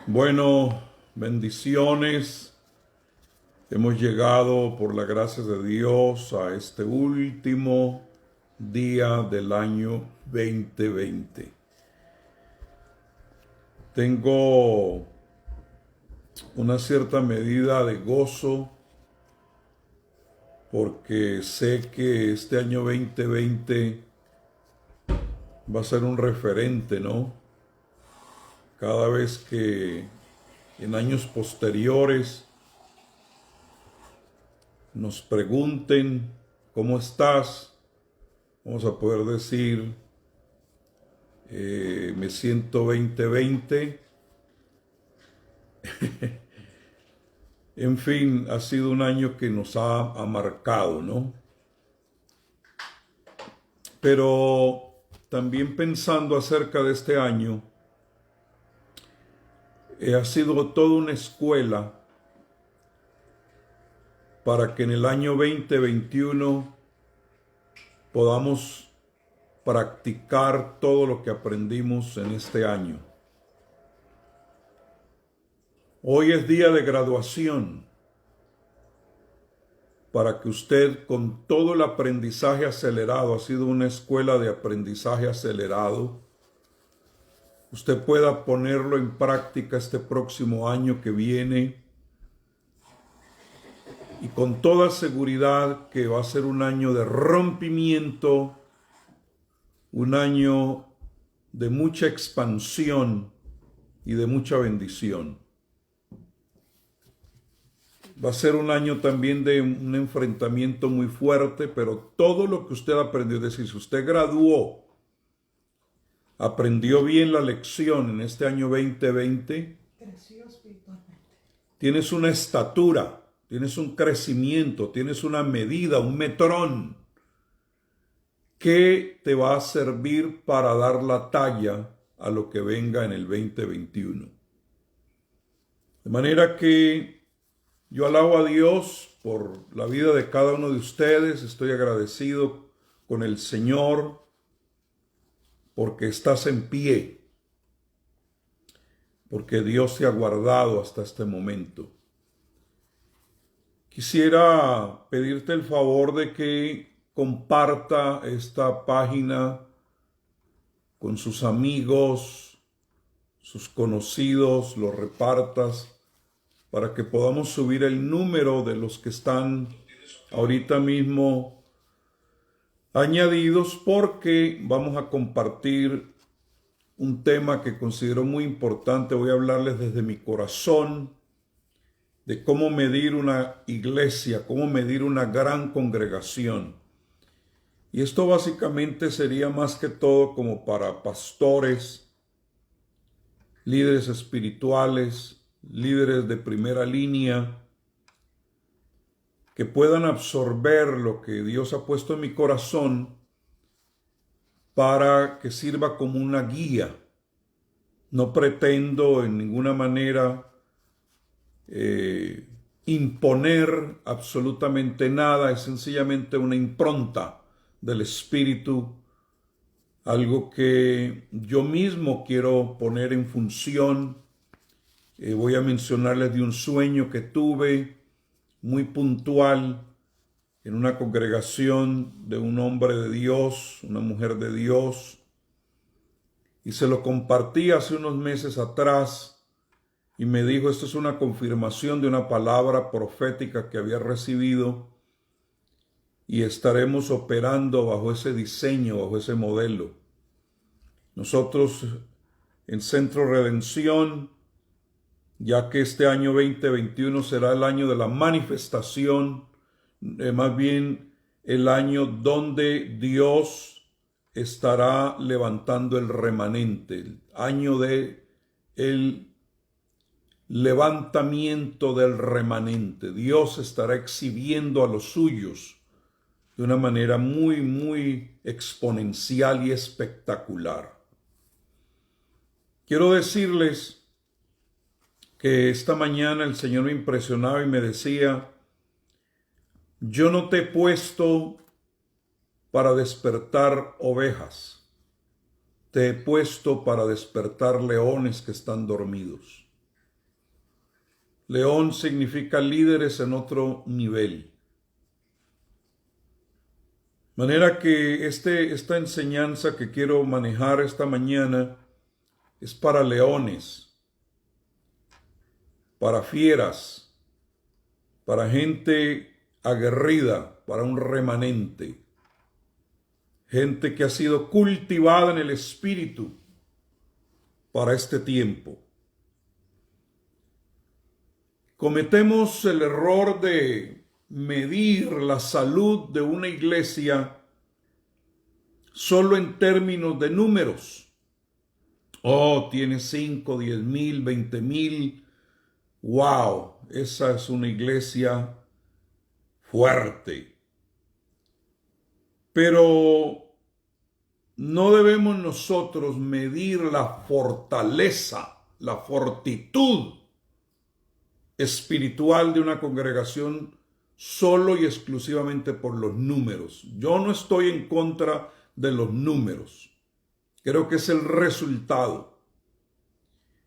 Bueno, bendiciones. Hemos llegado por la gracia de Dios a este último día del año 2020. Tengo una cierta medida de gozo porque sé que este año 2020 va a ser un referente, ¿no? Cada vez que en años posteriores nos pregunten cómo estás, vamos a poder decir, me siento 2020. En fin, ha sido un año que nos ha marcado, ¿no? Pero también pensando acerca de este año, ha sido toda una escuela para que en el año 2021 podamos practicar todo lo que aprendimos en este año. Hoy es día de graduación para que usted, con todo el aprendizaje acelerado, ha sido una escuela de aprendizaje acelerado, usted pueda ponerlo en práctica este próximo año que viene y con toda seguridad que va a ser un año de rompimiento, un año de mucha expansión y de mucha bendición. Va a ser un año también de un enfrentamiento muy fuerte, pero todo lo que usted aprendió, es decir, si usted graduó, aprendió bien la lección en este año 2020, Creció espiritualmente. tienes una estatura, tienes un crecimiento, tienes una medida, un metrón que te va a servir para dar la talla a lo que venga en el 2021. De manera que yo alabo a Dios por la vida de cada uno de ustedes, estoy agradecido con el Señor porque estás en pie, porque Dios te ha guardado hasta este momento. Quisiera pedirte el favor de que comparta esta página con sus amigos, sus conocidos, lo repartas para que podamos subir el número de los que están ahorita mismo añadidos, porque vamos a compartir un tema que considero muy importante. Voy a hablarles desde mi corazón de cómo medir una iglesia, cómo medir una gran congregación. Y esto básicamente sería más que todo como para pastores, líderes espirituales, líderes de primera línea, que puedan absorber lo que Dios ha puesto en mi corazón para que sirva como una guía. No pretendo en ninguna manera imponer absolutamente nada, es sencillamente una impronta del Espíritu, algo que yo mismo quiero poner en función. Voy a mencionarles de un sueño que tuve muy puntual en una congregación de un hombre de Dios, una mujer de Dios, y se lo compartí hace unos meses atrás y me dijo, esto es una confirmación de una palabra profética que había recibido y estaremos operando bajo ese diseño, bajo ese modelo. Nosotros en Centro Redención, ya que este año 2021 será el año de la manifestación, más bien el año donde Dios estará levantando el remanente, el año de el levantamiento del remanente. Dios estará exhibiendo a los suyos de una manera muy, muy exponencial y espectacular. Quiero decirles que esta mañana el Señor me impresionaba y me decía, yo no te he puesto para despertar ovejas, te he puesto para despertar leones que están dormidos. León significa líderes en otro nivel. De manera que esta enseñanza que quiero manejar esta mañana es para leones, para fieras, para gente aguerrida, para un remanente, gente que ha sido cultivada en el espíritu para este tiempo. Cometemos el error de medir la salud de una iglesia solo en términos de números. Oh, tiene 5, 10,000, 20,000. ¡Wow! Esa es una iglesia fuerte. Pero no debemos nosotros medir la fortaleza, la fortitud espiritual de una congregación solo y exclusivamente por los números. Yo no estoy en contra de los números. Creo que es el resultado.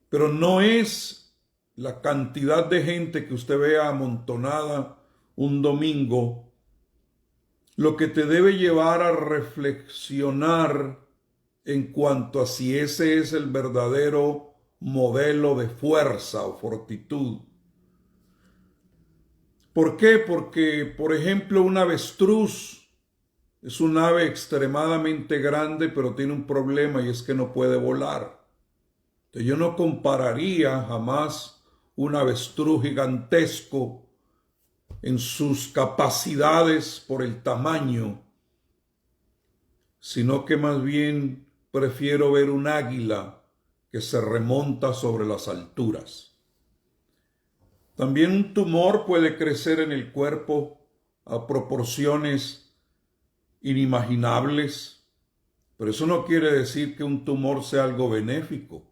Pero no es la cantidad de gente que usted vea amontonada un domingo lo que te debe llevar a reflexionar en cuanto a si ese es el verdadero modelo de fuerza o fortitud. ¿Por qué? Porque, por ejemplo, un avestruz es un ave extremadamente grande, pero tiene un problema y es que no puede volar. Entonces, yo no compararía jamás un avestruz gigantesco en sus capacidades por el tamaño, sino que más bien prefiero ver un águila que se remonta sobre las alturas. También un tumor puede crecer en el cuerpo a proporciones inimaginables, pero eso no quiere decir que un tumor sea algo benéfico.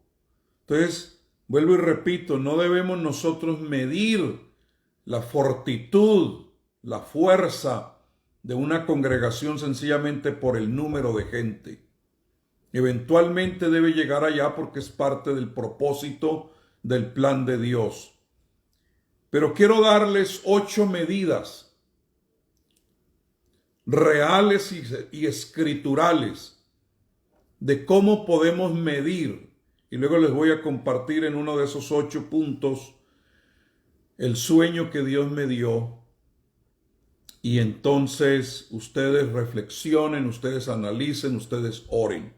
Entonces, vuelvo y repito, no debemos nosotros medir la fortitud, la fuerza de una congregación sencillamente por el número de gente. Eventualmente debe llegar allá porque es parte del propósito del plan de Dios. Pero quiero darles 8 medidas reales y escriturales de cómo podemos medir. Y luego les voy a compartir en uno de esos 8 puntos el sueño que Dios me dio. Y entonces ustedes reflexionen, ustedes analicen, ustedes oren.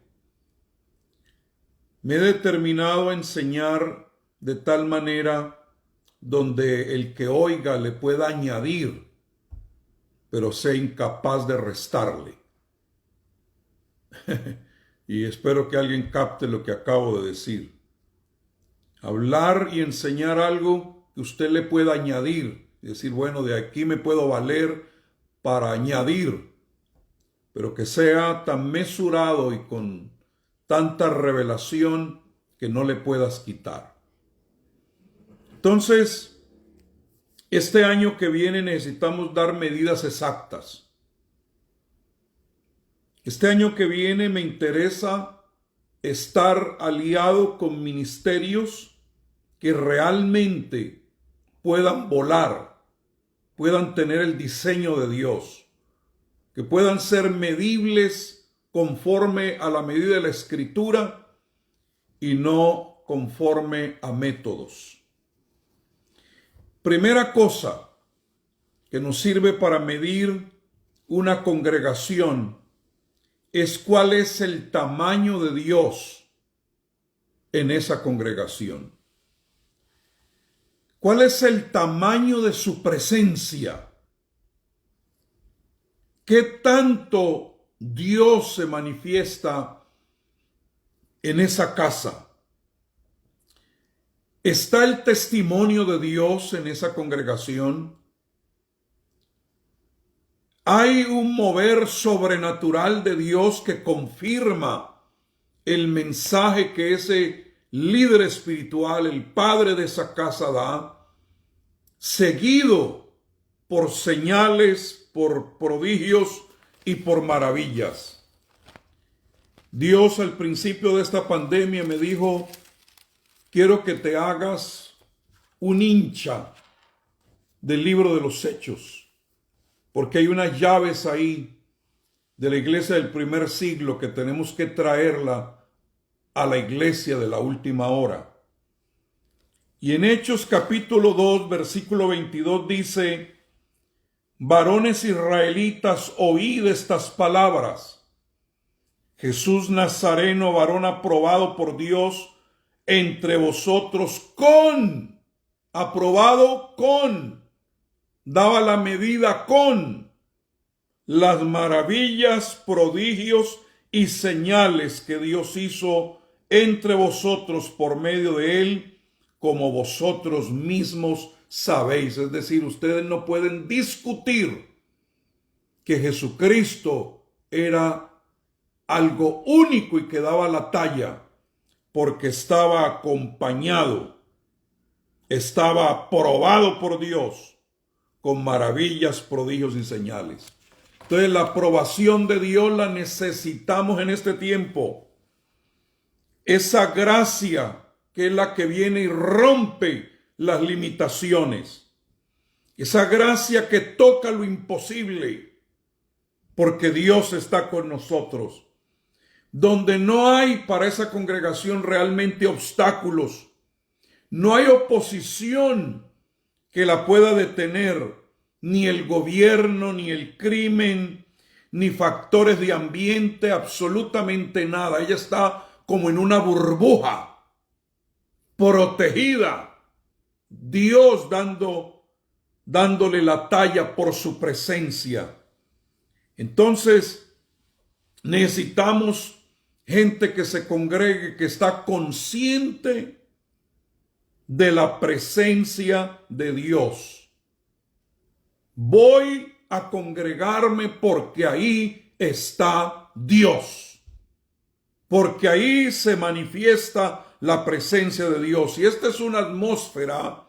Me he determinado a enseñar de tal manera donde el que oiga le pueda añadir, pero sea incapaz de restarle. Y espero que alguien capte lo que acabo de decir. Hablar y enseñar algo que usted le pueda añadir. Es decir, bueno, de aquí me puedo valer para añadir, pero que sea tan mesurado y con tanta revelación que no le puedas quitar. Entonces, este año que viene necesitamos dar medidas exactas. Este año que viene me interesa estar aliado con ministerios que realmente puedan volar, puedan tener el diseño de Dios, que puedan ser medibles conforme a la medida de la Escritura y no conforme a métodos. Primera cosa que nos sirve para medir una congregación es cuál es el tamaño de Dios en esa congregación. ¿Cuál es el tamaño de su presencia? ¿Qué tanto Dios se manifiesta en esa casa? ¿Está el testimonio de Dios en esa congregación? ¿Hay un mover sobrenatural de Dios que confirma el mensaje que ese líder espiritual, el padre de esa casa da, seguido por señales, por prodigios y por maravillas? Dios al principio de esta pandemia me dijo: quiero que te hagas un hincha del libro de los Hechos, porque hay unas llaves ahí de la iglesia del primer siglo que tenemos que traerla a la iglesia de la última hora. Y en Hechos capítulo 2, versículo 22 dice: varones israelitas, oíd estas palabras. Jesús Nazareno, varón aprobado por Dios entre vosotros aprobado con, daba la medida con las maravillas, prodigios y señales que Dios hizo entre vosotros por medio de él, como vosotros mismos sabéis. Es decir, ustedes no pueden discutir que Jesucristo era algo único y que daba la talla, porque estaba acompañado, estaba aprobado por Dios con maravillas, prodigios y señales. Entonces la aprobación de Dios la necesitamos en este tiempo. Esa gracia que es la que viene y rompe las limitaciones. Esa gracia que toca lo imposible, porque Dios está con nosotros. Donde no hay para esa congregación realmente obstáculos, no hay oposición que la pueda detener, ni el gobierno, ni el crimen, ni factores de ambiente, absolutamente nada. Ella está como en una burbuja, protegida, Dios dándole la talla por su presencia. Entonces, necesitamos gente que se congregue, que está consciente de la presencia de Dios. Voy a congregarme porque ahí está Dios, porque ahí se manifiesta la presencia de Dios. Y esta es una atmósfera,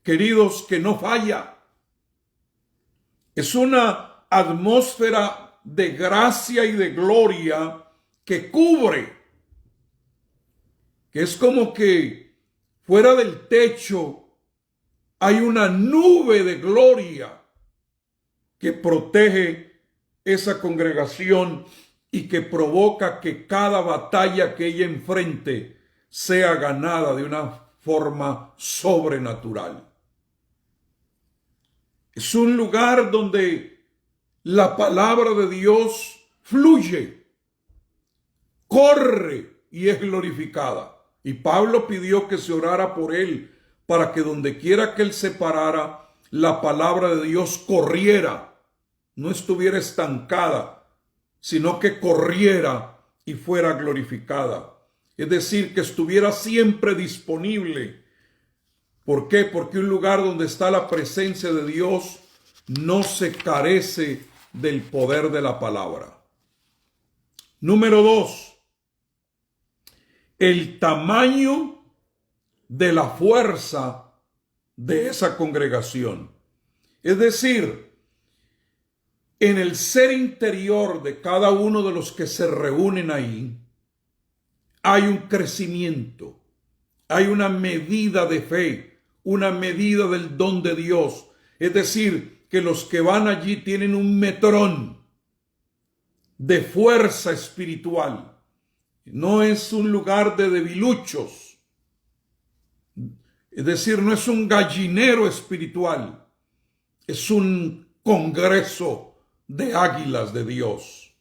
queridos, que no falla. Es una atmósfera de gracia y de gloria que cubre, que es como que fuera del techo hay una nube de gloria que protege esa congregación y que provoca que cada batalla que ella enfrente sea ganada de una forma sobrenatural. Es un lugar donde la palabra de Dios fluye, corre y es glorificada. Y Pablo pidió que se orara por él para que donde quiera que él se parara, la palabra de Dios corriera, no estuviera estancada, sino que corriera y fuera glorificada. Es decir, que estuviera siempre disponible. ¿Por qué? Porque un lugar donde está la presencia de Dios no se carece del poder de la palabra. Número 2. El tamaño de la fuerza de esa congregación. Es decir, en el ser interior de cada uno de los que se reúnen ahí, hay un crecimiento, hay una medida de fe, una medida del don de Dios. Es decir, que los que van allí tienen un metrón de fuerza espiritual. No es un lugar de debiluchos. Es decir, no es un gallinero espiritual. Es un congreso de águilas de Dios.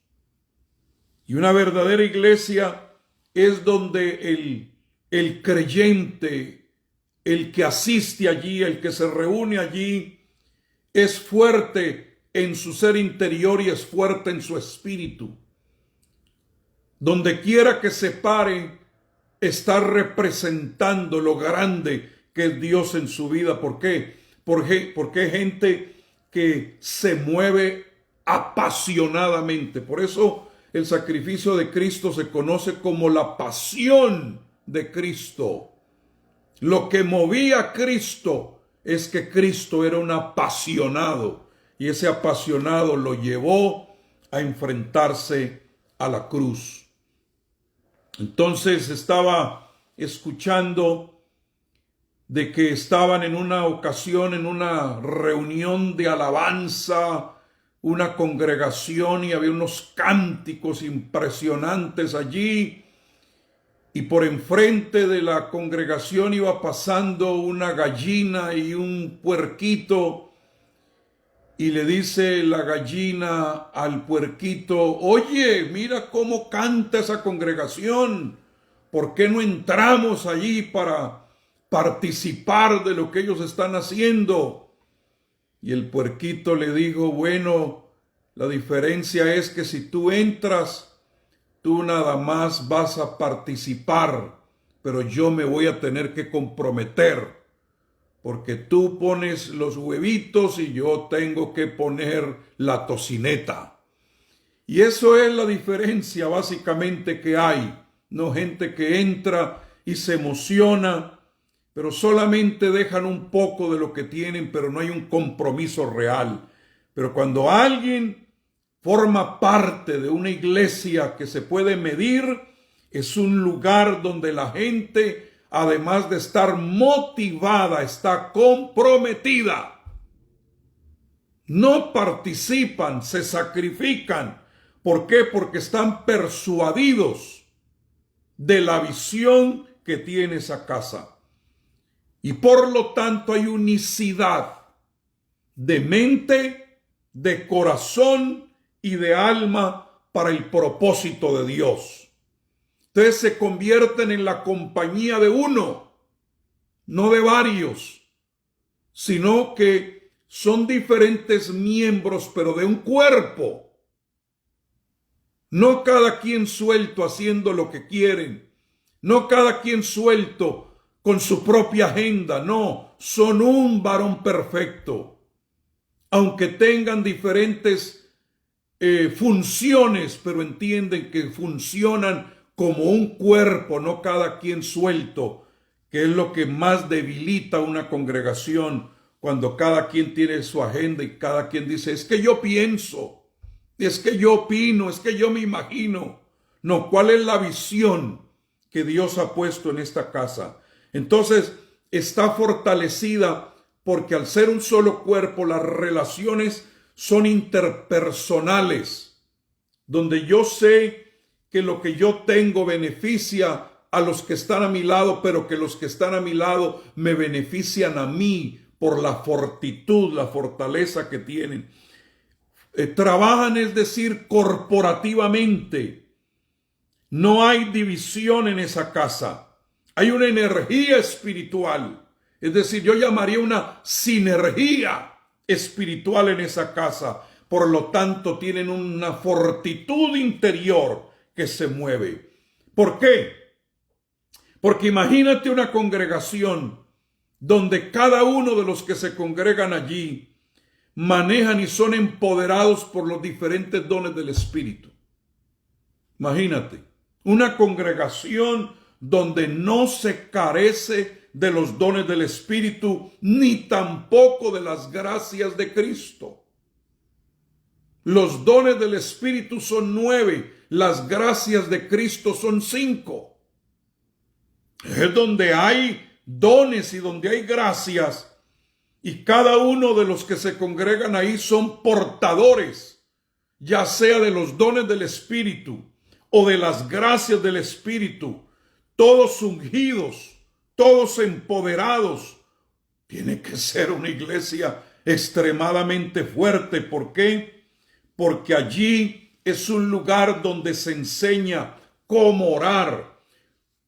Y una verdadera iglesia es donde el creyente, el que asiste allí, el que se reúne allí, es fuerte en su ser interior y es fuerte en su espíritu. Donde quiera que se pare, está representando lo grande que es Dios en su vida. ¿Por qué? Porque hay gente que se mueve apasionadamente. Por eso el sacrificio de Cristo se conoce como la pasión de Cristo. Lo que movía a Cristo es que Cristo era un apasionado, y ese apasionado lo llevó a enfrentarse a la cruz. Entonces estaba escuchando de que estaban en una ocasión en una reunión de alabanza, una congregación, y había unos cánticos impresionantes allí, y por enfrente de la congregación iba pasando una gallina y un puerquito, y le dice la gallina al puerquito: oye, mira cómo canta esa congregación, ¿por qué no entramos allí para participar de lo que ellos están haciendo? Y el puerquito le dijo: bueno, la diferencia es que si tú entras, tú nada más vas a participar, pero yo me voy a tener que comprometer, porque tú pones los huevitos y yo tengo que poner la tocineta. Y eso es la diferencia básicamente que hay. No gente que entra y se emociona, pero solamente dejan un poco de lo que tienen, pero no hay un compromiso real. Pero cuando alguien forma parte de una iglesia que se puede medir, es un lugar donde la gente, además de estar motivada, está comprometida. No participan, se sacrifican. ¿Por qué? Porque están persuadidos de la visión que tiene esa casa. Y por lo tanto hay unicidad de mente, de corazón y de alma para el propósito de Dios. Ustedes se convierten en la compañía de uno, no de varios, sino que son diferentes miembros, pero de un cuerpo. No cada quien suelto haciendo lo que quieren, no cada quien suelto con su propia agenda, no, son un varón perfecto. Aunque tengan diferentes funciones, pero entienden que funcionan como un cuerpo, no cada quien suelto, que es lo que más debilita una congregación, cuando cada quien tiene su agenda y cada quien dice: es que yo pienso, es que yo opino, es que yo me imagino. No, ¿cuál es la visión que Dios ha puesto en esta casa? Entonces, está fortalecida porque al ser un solo cuerpo, las relaciones son interpersonales, donde yo sé que lo que yo tengo beneficia a los que están a mi lado, pero que los que están a mi lado me benefician a mí por la fortitud, la fortaleza que tienen. Trabajan, es decir, corporativamente. No hay división en esa casa. Hay una energía espiritual. Es decir, yo llamaría una sinergia espiritual en esa casa. Por lo tanto, tienen una fortitud interior que se mueve. ¿Por qué? Porque imagínate una congregación donde cada uno de los que se congregan allí manejan y son empoderados por los diferentes dones del Espíritu. Imagínate, una congregación donde no se carece de los dones del Espíritu, ni tampoco de las gracias de Cristo. Los dones del Espíritu son 9, las gracias de Cristo son 5. Es donde hay dones y donde hay gracias, y cada uno de los que se congregan ahí son portadores, ya sea de los dones del Espíritu o de las gracias del Espíritu, todos ungidos, todos empoderados. Tiene que ser una iglesia extremadamente fuerte. ¿Por qué? Porque allí es un lugar donde se enseña cómo orar,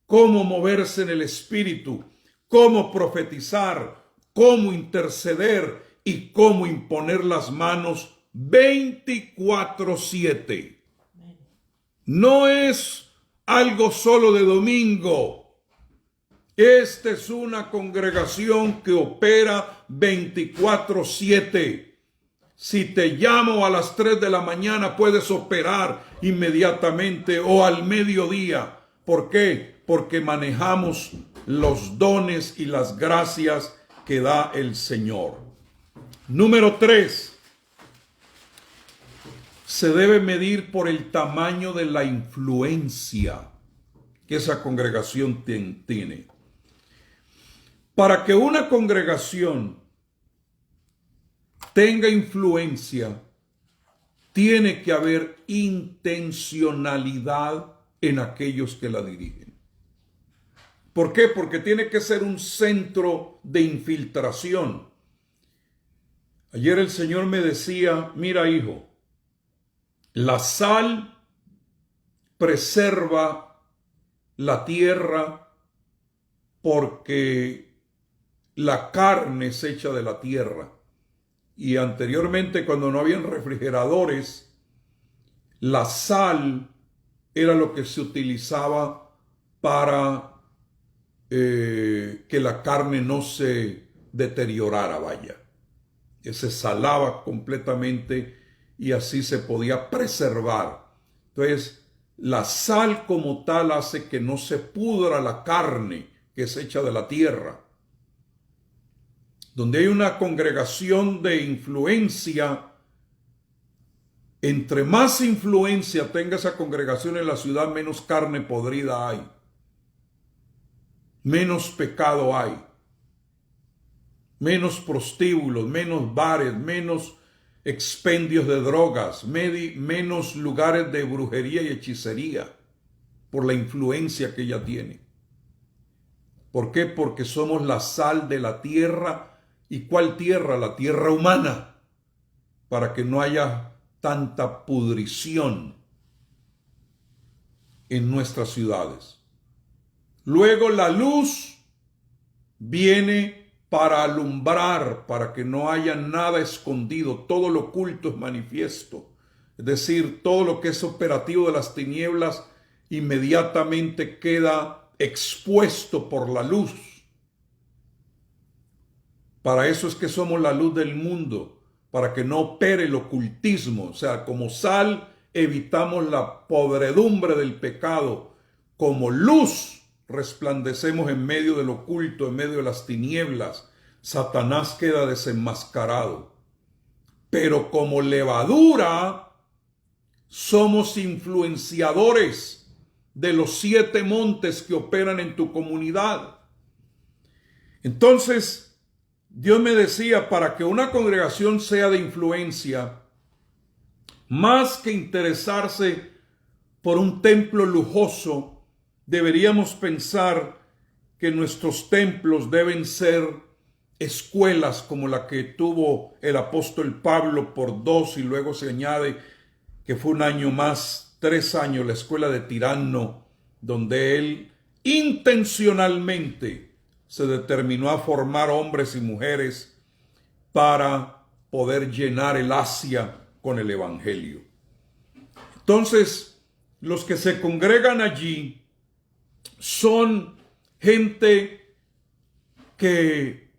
cómo moverse en el Espíritu, cómo profetizar, cómo interceder y cómo imponer las manos 24/7. No es algo solo de domingo. Esta es una congregación que opera 24/7. Si te llamo a las 3 de la mañana, puedes operar inmediatamente o al mediodía. ¿Por qué? Porque manejamos los dones y las gracias que da el Señor. Número 3. Se debe medir por el tamaño de la influencia que esa congregación tiene. Para que una congregación tenga influencia, tiene que haber intencionalidad en aquellos que la dirigen. ¿Por qué? Porque tiene que ser un centro de infiltración. Ayer el Señor me decía, mira hijo, la sal preserva la tierra porque la carne es hecha de la tierra. Y anteriormente, cuando no habían refrigeradores, la sal era lo que se utilizaba para que la carne no se deteriorara, vaya. Que se salaba completamente y así se podía preservar. Entonces, la sal como tal hace que no se pudra la carne que es hecha de la tierra. Donde hay una congregación de influencia, entre más influencia tenga esa congregación en la ciudad, menos carne podrida hay, menos pecado hay, menos prostíbulos, menos bares, menos expendios de drogas, menos lugares de brujería y hechicería, por la influencia que ella tiene. ¿Por qué? Porque somos la sal de la tierra. ¿Y cuál tierra? La tierra humana, para que no haya tanta pudrición en nuestras ciudades. Luego la luz viene para alumbrar, para que no haya nada escondido, todo lo oculto es manifiesto. Es decir, todo lo que es operativo de las tinieblas inmediatamente queda expuesto por la luz. Para eso es que somos la luz del mundo, para que no opere el ocultismo. O sea, como sal evitamos la podredumbre del pecado. Como luz resplandecemos en medio del oculto, en medio de las tinieblas. Satanás queda desenmascarado. Pero como levadura somos influenciadores de los 7 montes que operan en tu comunidad. Entonces, Dios me decía, para que una congregación sea de influencia, más que interesarse por un templo lujoso, deberíamos pensar que nuestros templos deben ser escuelas como la que tuvo el apóstol Pablo por 2, y luego se añade que fue un año más, 3 años, la escuela de Tirano, donde él intencionalmente se determinó a formar hombres y mujeres para poder llenar el Asia con el Evangelio. Entonces, los que se congregan allí son gente que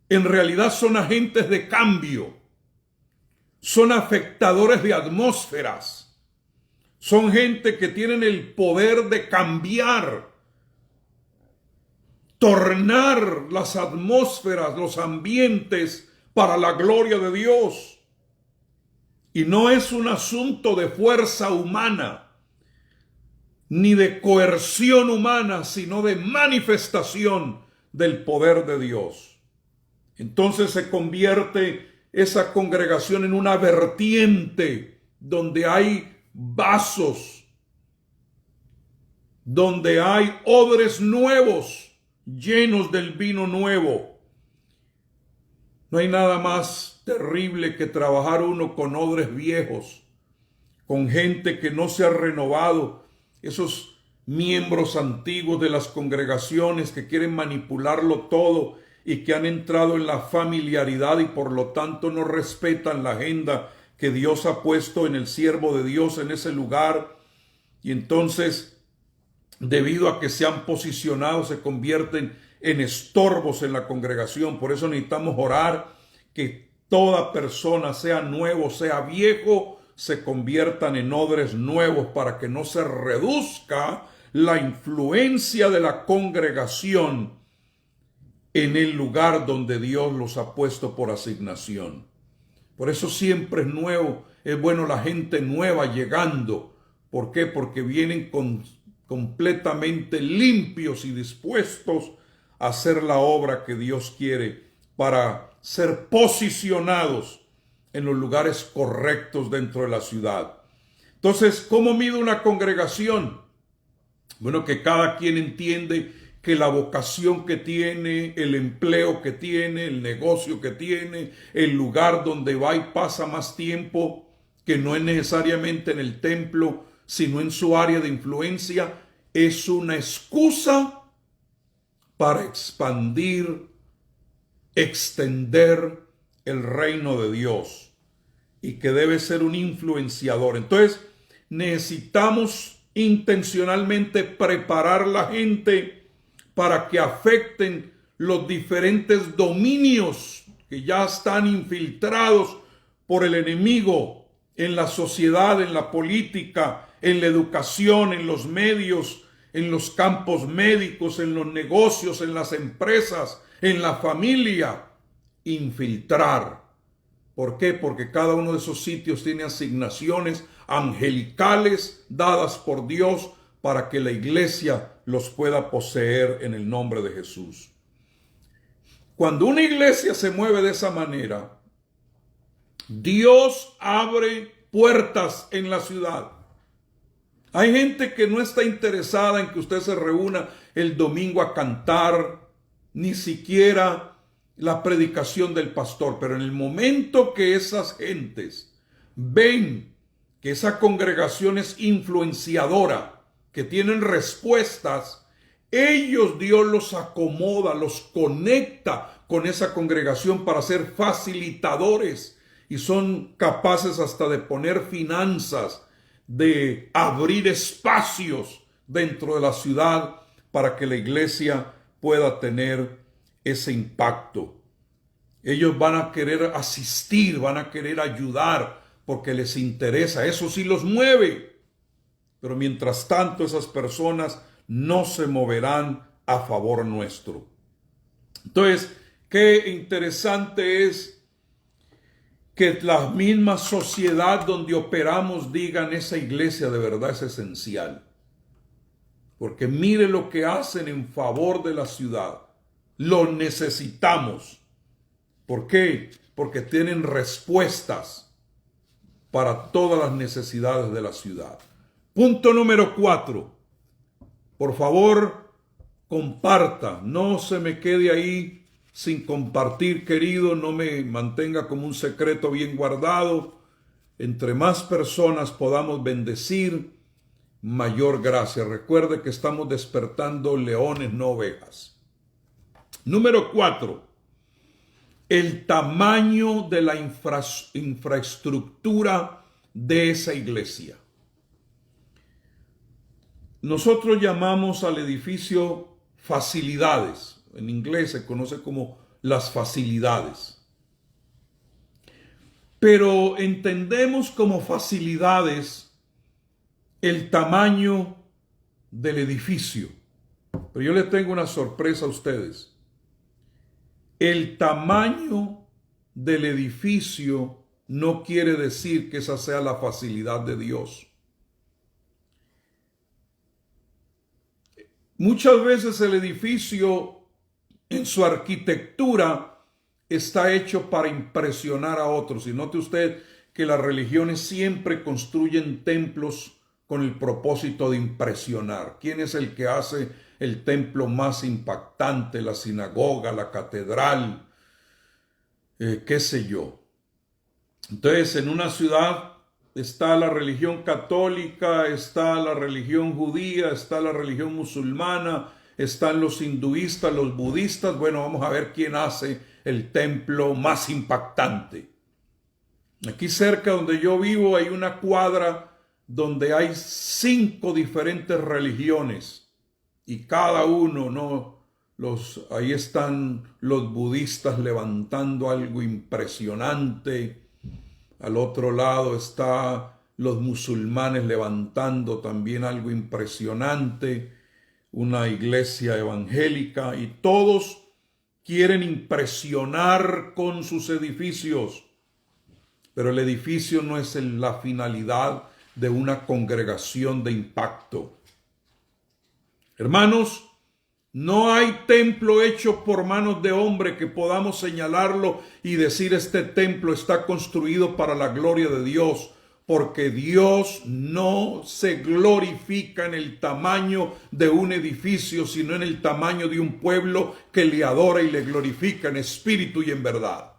en realidad son agentes de cambio, son afectadores de atmósferas, son gente que tienen el poder de cambiar, tornar las atmósferas, los ambientes para la gloria de Dios. Y no es un asunto de fuerza humana, ni de coerción humana, sino de manifestación del poder de Dios. Entonces se convierte esa congregación en una vertiente donde hay vasos, donde hay odres nuevos, llenos del vino nuevo. No hay nada más terrible que trabajar uno con odres viejos, con gente que no se ha renovado, esos miembros antiguos de las congregaciones que quieren manipularlo todo y que han entrado en la familiaridad y por lo tanto no respetan la agenda que Dios ha puesto en el siervo de Dios en ese lugar. Y entonces, debido a que se han posicionado, se convierten en estorbos en la congregación. Por eso necesitamos orar que toda persona, sea nuevo, sea viejo, se conviertan en odres nuevos para que no se reduzca la influencia de la congregación en el lugar donde Dios los ha puesto por asignación. Por eso siempre es nuevo, es bueno la gente nueva llegando. ¿Por qué? Porque vienen completamente limpios y dispuestos hacer la obra que Dios quiere, para ser posicionados en los lugares correctos dentro de la ciudad. Entonces, ¿cómo mide una congregación? Bueno, que cada quien entiende que la vocación que tiene, el empleo que tiene, el negocio que tiene, el lugar donde va y pasa más tiempo, que no es necesariamente en el templo, sino en su área de influencia, es una excusa para expandir, extender el reino de Dios, y que debe ser un influenciador. Entonces, necesitamos intencionalmente preparar la gente para que afecten los diferentes dominios que ya están infiltrados por el enemigo en la sociedad, en la política, en la educación, en los medios, en los campos médicos, en los negocios, en las empresas, en la familia. Infiltrar. ¿Por qué? Porque cada uno de esos sitios tiene asignaciones angelicales dadas por Dios para que la iglesia los pueda poseer en el nombre de Jesús. Cuando una iglesia se mueve de esa manera, Dios abre puertas en la ciudad. Hay gente que no está interesada en que usted se reúna el domingo a cantar, ni siquiera la predicación del pastor, pero en el momento que esas gentes ven que esa congregación es influenciadora, que tienen respuestas, ellos, Dios los acomoda, los conecta con esa congregación para ser facilitadores, y son capaces hasta de poner finanzas, de abrir espacios dentro de la ciudad para que la iglesia pueda tener ese impacto. Ellos van a querer asistir, van a querer ayudar porque les interesa. Eso sí los mueve. Pero mientras tanto, esas personas no se moverán a favor nuestro. Entonces, qué interesante es que la misma sociedad donde operamos digan: esa iglesia de verdad es esencial. Porque mire lo que hacen en favor de la ciudad. Lo necesitamos. ¿Por qué? Porque tienen respuestas para todas las necesidades de la ciudad. Punto número 4. Por favor, comparta. No se me quede ahí sin compartir, querido. No me mantenga como un secreto bien guardado. Entre más personas podamos bendecir, mayor gracia. Recuerde que estamos despertando leones, no ovejas. Número 4, el tamaño de la infraestructura de esa iglesia. Nosotros llamamos al edificio facilidades. En inglés se conoce como las facilidades. Pero entendemos como facilidades el tamaño del edificio. Pero yo les tengo una sorpresa a ustedes. El tamaño del edificio no quiere decir que esa sea la facilidad de Dios. Muchas veces el edificio en su arquitectura está hecho para impresionar a otros. Y note usted que las religiones siempre construyen templos con el propósito de impresionar. ¿Quién es el que hace el templo más impactante? La sinagoga, la catedral, qué sé yo. Entonces, en una ciudad está la religión católica, está la religión judía, está la religión musulmana, están los hinduistas, los budistas. Bueno, vamos a ver quién hace el templo más impactante. Aquí cerca donde yo vivo hay una cuadra donde hay 5 diferentes religiones, y cada uno, ahí están los budistas levantando algo impresionante. Al otro lado están los musulmanes levantando también algo impresionante, una iglesia evangélica, y todos quieren impresionar con sus edificios. Pero el edificio no es la finalidad de una congregación de impacto. Hermanos, No hay templo hecho por manos de hombre que podamos señalarlo y decir este templo está construido para la gloria de Dios, porque Dios no se glorifica en el tamaño de un edificio, sino en el tamaño de un pueblo que le adora y le glorifica en espíritu y en verdad.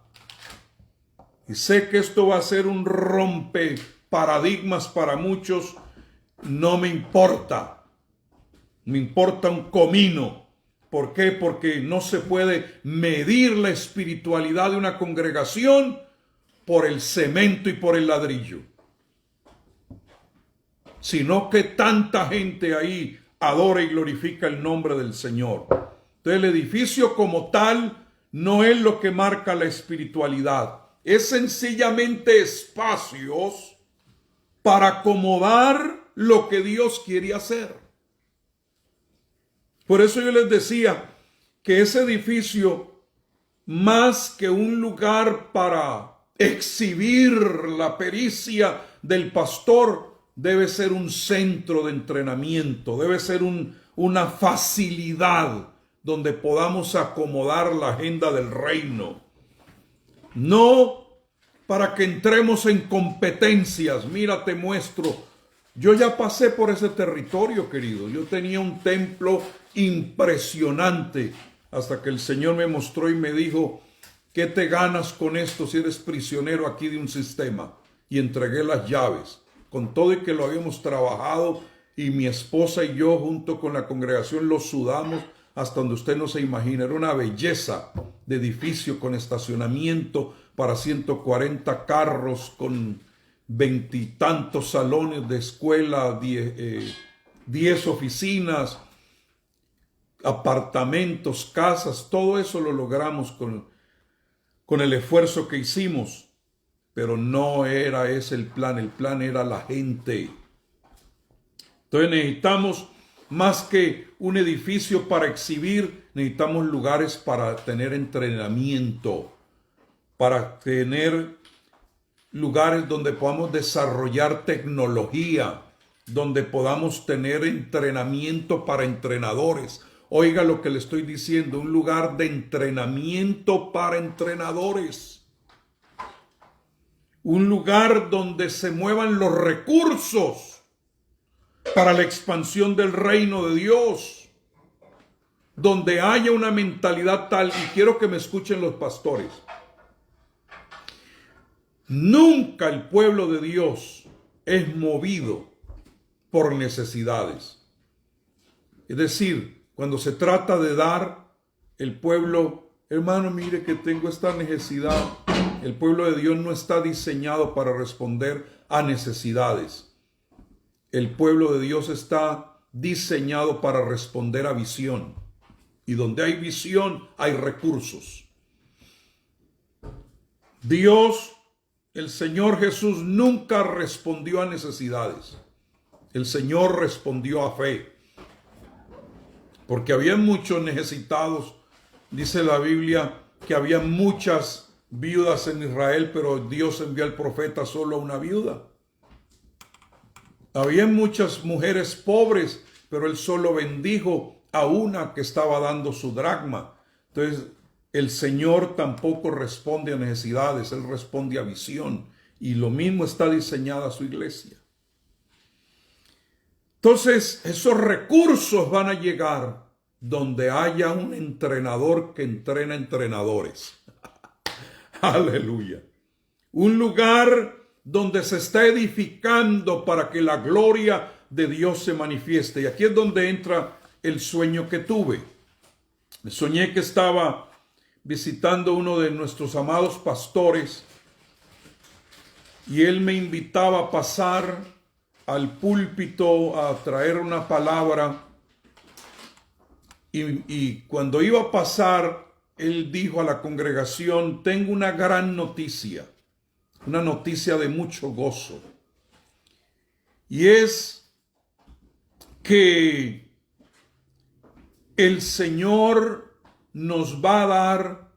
Y sé que esto va a ser un rompe paradigmas para muchos. No me importa. Me importa un comino. ¿Por qué? Porque no se puede medir la espiritualidad de una congregación por el cemento y por el ladrillo. Sino que tanta gente ahí adora y glorifica el nombre del Señor. Entonces el edificio como tal no es lo que marca la espiritualidad. Es sencillamente espacios para acomodar lo que Dios quiere hacer. Por eso yo les decía que ese edificio, más que un lugar para exhibir la pericia del pastor, debe ser un centro de entrenamiento, debe ser una facilidad donde podamos acomodar la agenda del reino. No para que entremos en competencias. Mira, te muestro. Yo ya pasé por ese territorio, querido. Yo tenía un templo impresionante hasta que el Señor me mostró y me dijo, ¿qué te ganas con esto si eres prisionero aquí de un sistema? Y entregué las llaves. Con todo y que lo habíamos trabajado y mi esposa y yo junto con la congregación lo sudamos hasta donde usted no se imagina. Era una belleza de edificio con estacionamiento para 140 carros, con 20 y tantos salones de escuela, 10 oficinas, apartamentos, casas. Todo eso lo logramos con el esfuerzo que hicimos. Pero no era ese el plan era la gente. Entonces necesitamos más que un edificio para exhibir, necesitamos lugares para tener entrenamiento, para tener lugares donde podamos desarrollar tecnología, donde podamos tener entrenamiento para entrenadores. Oiga lo que le estoy diciendo, un lugar de entrenamiento para entrenadores. Un lugar donde se muevan los recursos para la expansión del reino de Dios. Donde haya una mentalidad tal, y quiero que me escuchen los pastores. Nunca el pueblo de Dios es movido por necesidades. Es decir, cuando se trata de dar, el pueblo, hermano, mire que tengo esta necesidad. El pueblo de Dios no está diseñado para responder a necesidades. El pueblo de Dios está diseñado para responder a visión. Y donde hay visión, hay recursos. Dios, el Señor Jesús, nunca respondió a necesidades. El Señor respondió a fe. Porque había muchos necesitados. Dice la Biblia que había muchas viudas en Israel, pero Dios envió al profeta solo a una viuda. Había muchas mujeres pobres, pero él solo bendijo a una que estaba dando su dracma. Entonces, el Señor tampoco responde a necesidades, Él responde a visión. Y lo mismo está diseñada su iglesia. Entonces, esos recursos van a llegar donde haya un entrenador que entrena entrenadores. Aleluya. Un lugar donde se está edificando para que la gloria de Dios se manifieste. Y aquí es donde entra el sueño que tuve. Soñé que estaba visitando uno de nuestros amados pastores y él me invitaba a pasar al púlpito a traer una palabra. Y cuando iba a pasar, él dijo a la congregación, tengo una gran noticia, una noticia de mucho gozo. Y es que el Señor nos va a dar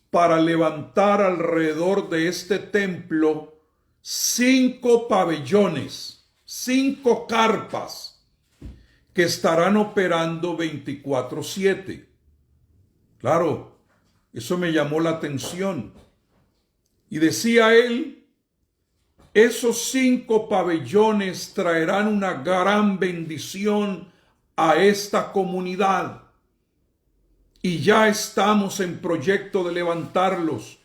para levantar alrededor de este templo 5 pabellones, 5 carpas, que estarán operando 24/7. Claro, eso me llamó la atención. Y decía él, esos 5 pabellones traerán una gran bendición a esta comunidad. Y ya estamos en proyecto de levantarlos.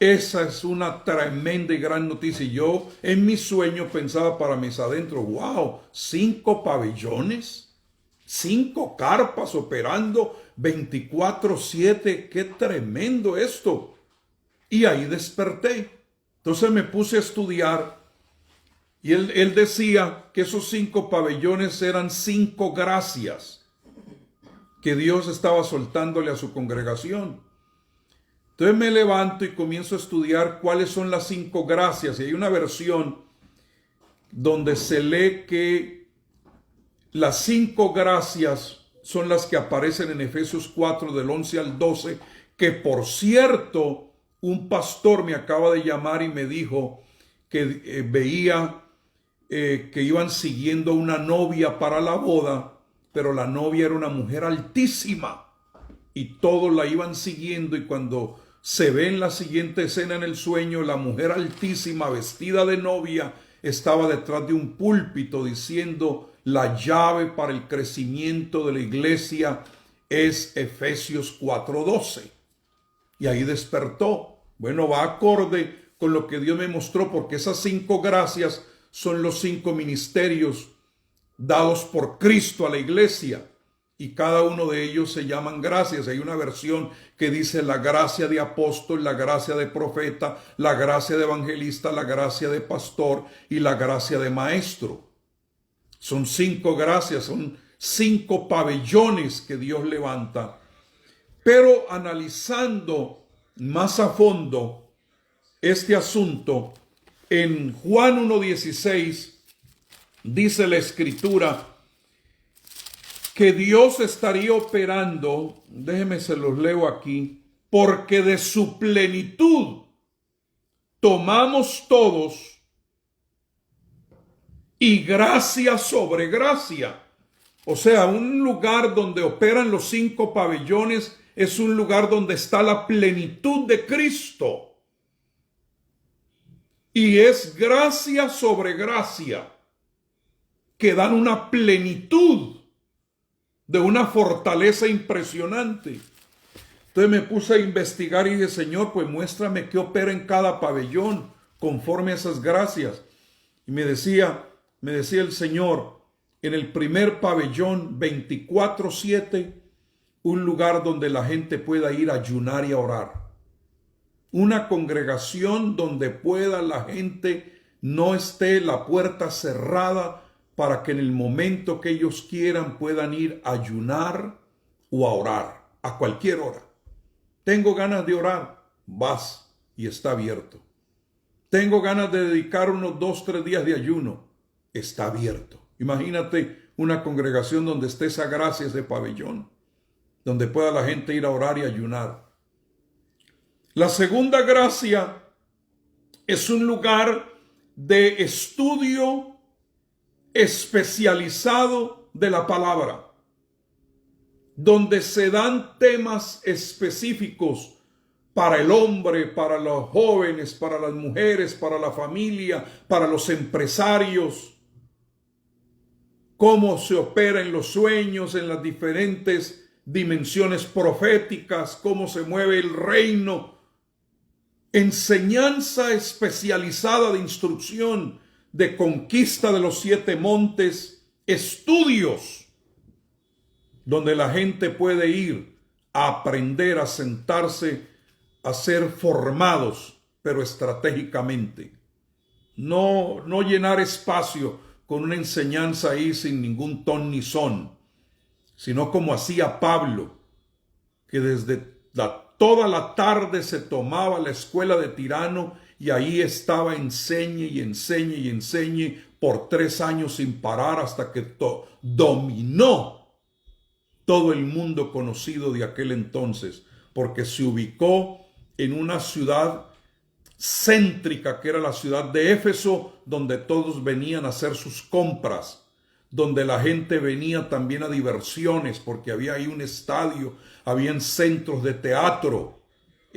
Esa es una tremenda y gran noticia. Y yo en mi sueño pensaba para mis adentros, wow, 5 pabellones, 5 carpas operando 24/7, qué tremendo esto. Y ahí desperté. Entonces me puse a estudiar y él decía que esos 5 pabellones eran 5 gracias que Dios estaba soltándole a su congregación. Entonces me levanto y comienzo a estudiar cuáles son las 5 gracias. Y hay una versión donde se lee que las 5 gracias son las que aparecen en Efesios 4 del 11 al 12, que por cierto, un pastor me acaba de llamar y me dijo que veía que iban siguiendo una novia para la boda, pero la novia era una mujer altísima y todos la iban siguiendo, y cuando se ve en la siguiente escena en el sueño, la mujer altísima vestida de novia estaba detrás de un púlpito diciendo: la llave para el crecimiento de la iglesia es Efesios 4:12. Y ahí despertó. Bueno, va acorde con lo que Dios me mostró, porque esas 5 gracias son los 5 ministerios dados por Cristo a la iglesia, y cada uno de ellos se llaman gracias. Hay una versión que dice la gracia de apóstol, la gracia de profeta, la gracia de evangelista, la gracia de pastor y la gracia de maestro. Son 5 gracias, son 5 pabellones que Dios levanta. Pero analizando más a fondo este asunto, en Juan 1:16 dice la escritura que Dios estaría operando, déjenme se los leo aquí, porque de su plenitud tomamos todos, y gracia sobre gracia. O sea, un lugar donde operan los 5 pabellones es un lugar donde está la plenitud de Cristo. Y es gracia sobre gracia que dan una plenitud de una fortaleza impresionante. Entonces me puse a investigar y dije: Señor, pues muéstrame qué opera en cada pabellón conforme a esas gracias. Y me decía el Señor, en el primer pabellón 24/7, un lugar donde la gente pueda ir a ayunar y a orar. Una congregación donde pueda la gente, no esté la puerta cerrada, para que en el momento que ellos quieran puedan ir a ayunar o a orar, a cualquier hora. Tengo ganas de orar, vas y está abierto. Tengo ganas de dedicar unos 2-3 días de ayuno, está abierto. Imagínate una congregación donde esté esa gracia, ese pabellón, donde pueda la gente ir a orar y ayunar. La segunda gracia es un lugar de estudio especializado de la palabra, donde se dan temas específicos para el hombre, para los jóvenes, para las mujeres, para la familia, para los empresarios, cómo se opera en los sueños, en las diferentes dimensiones proféticas, cómo se mueve el reino. Enseñanza especializada de instrucción, de conquista de los 7 montes, estudios donde la gente puede ir a aprender, a sentarse, a ser formados, pero estratégicamente. No llenar espacio con una enseñanza ahí sin ningún ton ni son, sino como hacía Pablo, que desde toda la tarde se tomaba la escuela de Tirano y ahí estaba enseñe y enseñe y enseñe por 3 años sin parar, hasta que dominó todo el mundo conocido de aquel entonces, porque se ubicó en una ciudad céntrica que era la ciudad de Éfeso, donde todos venían a hacer sus compras, donde la gente venía también a diversiones, porque había ahí un estadio, habían centros de teatro,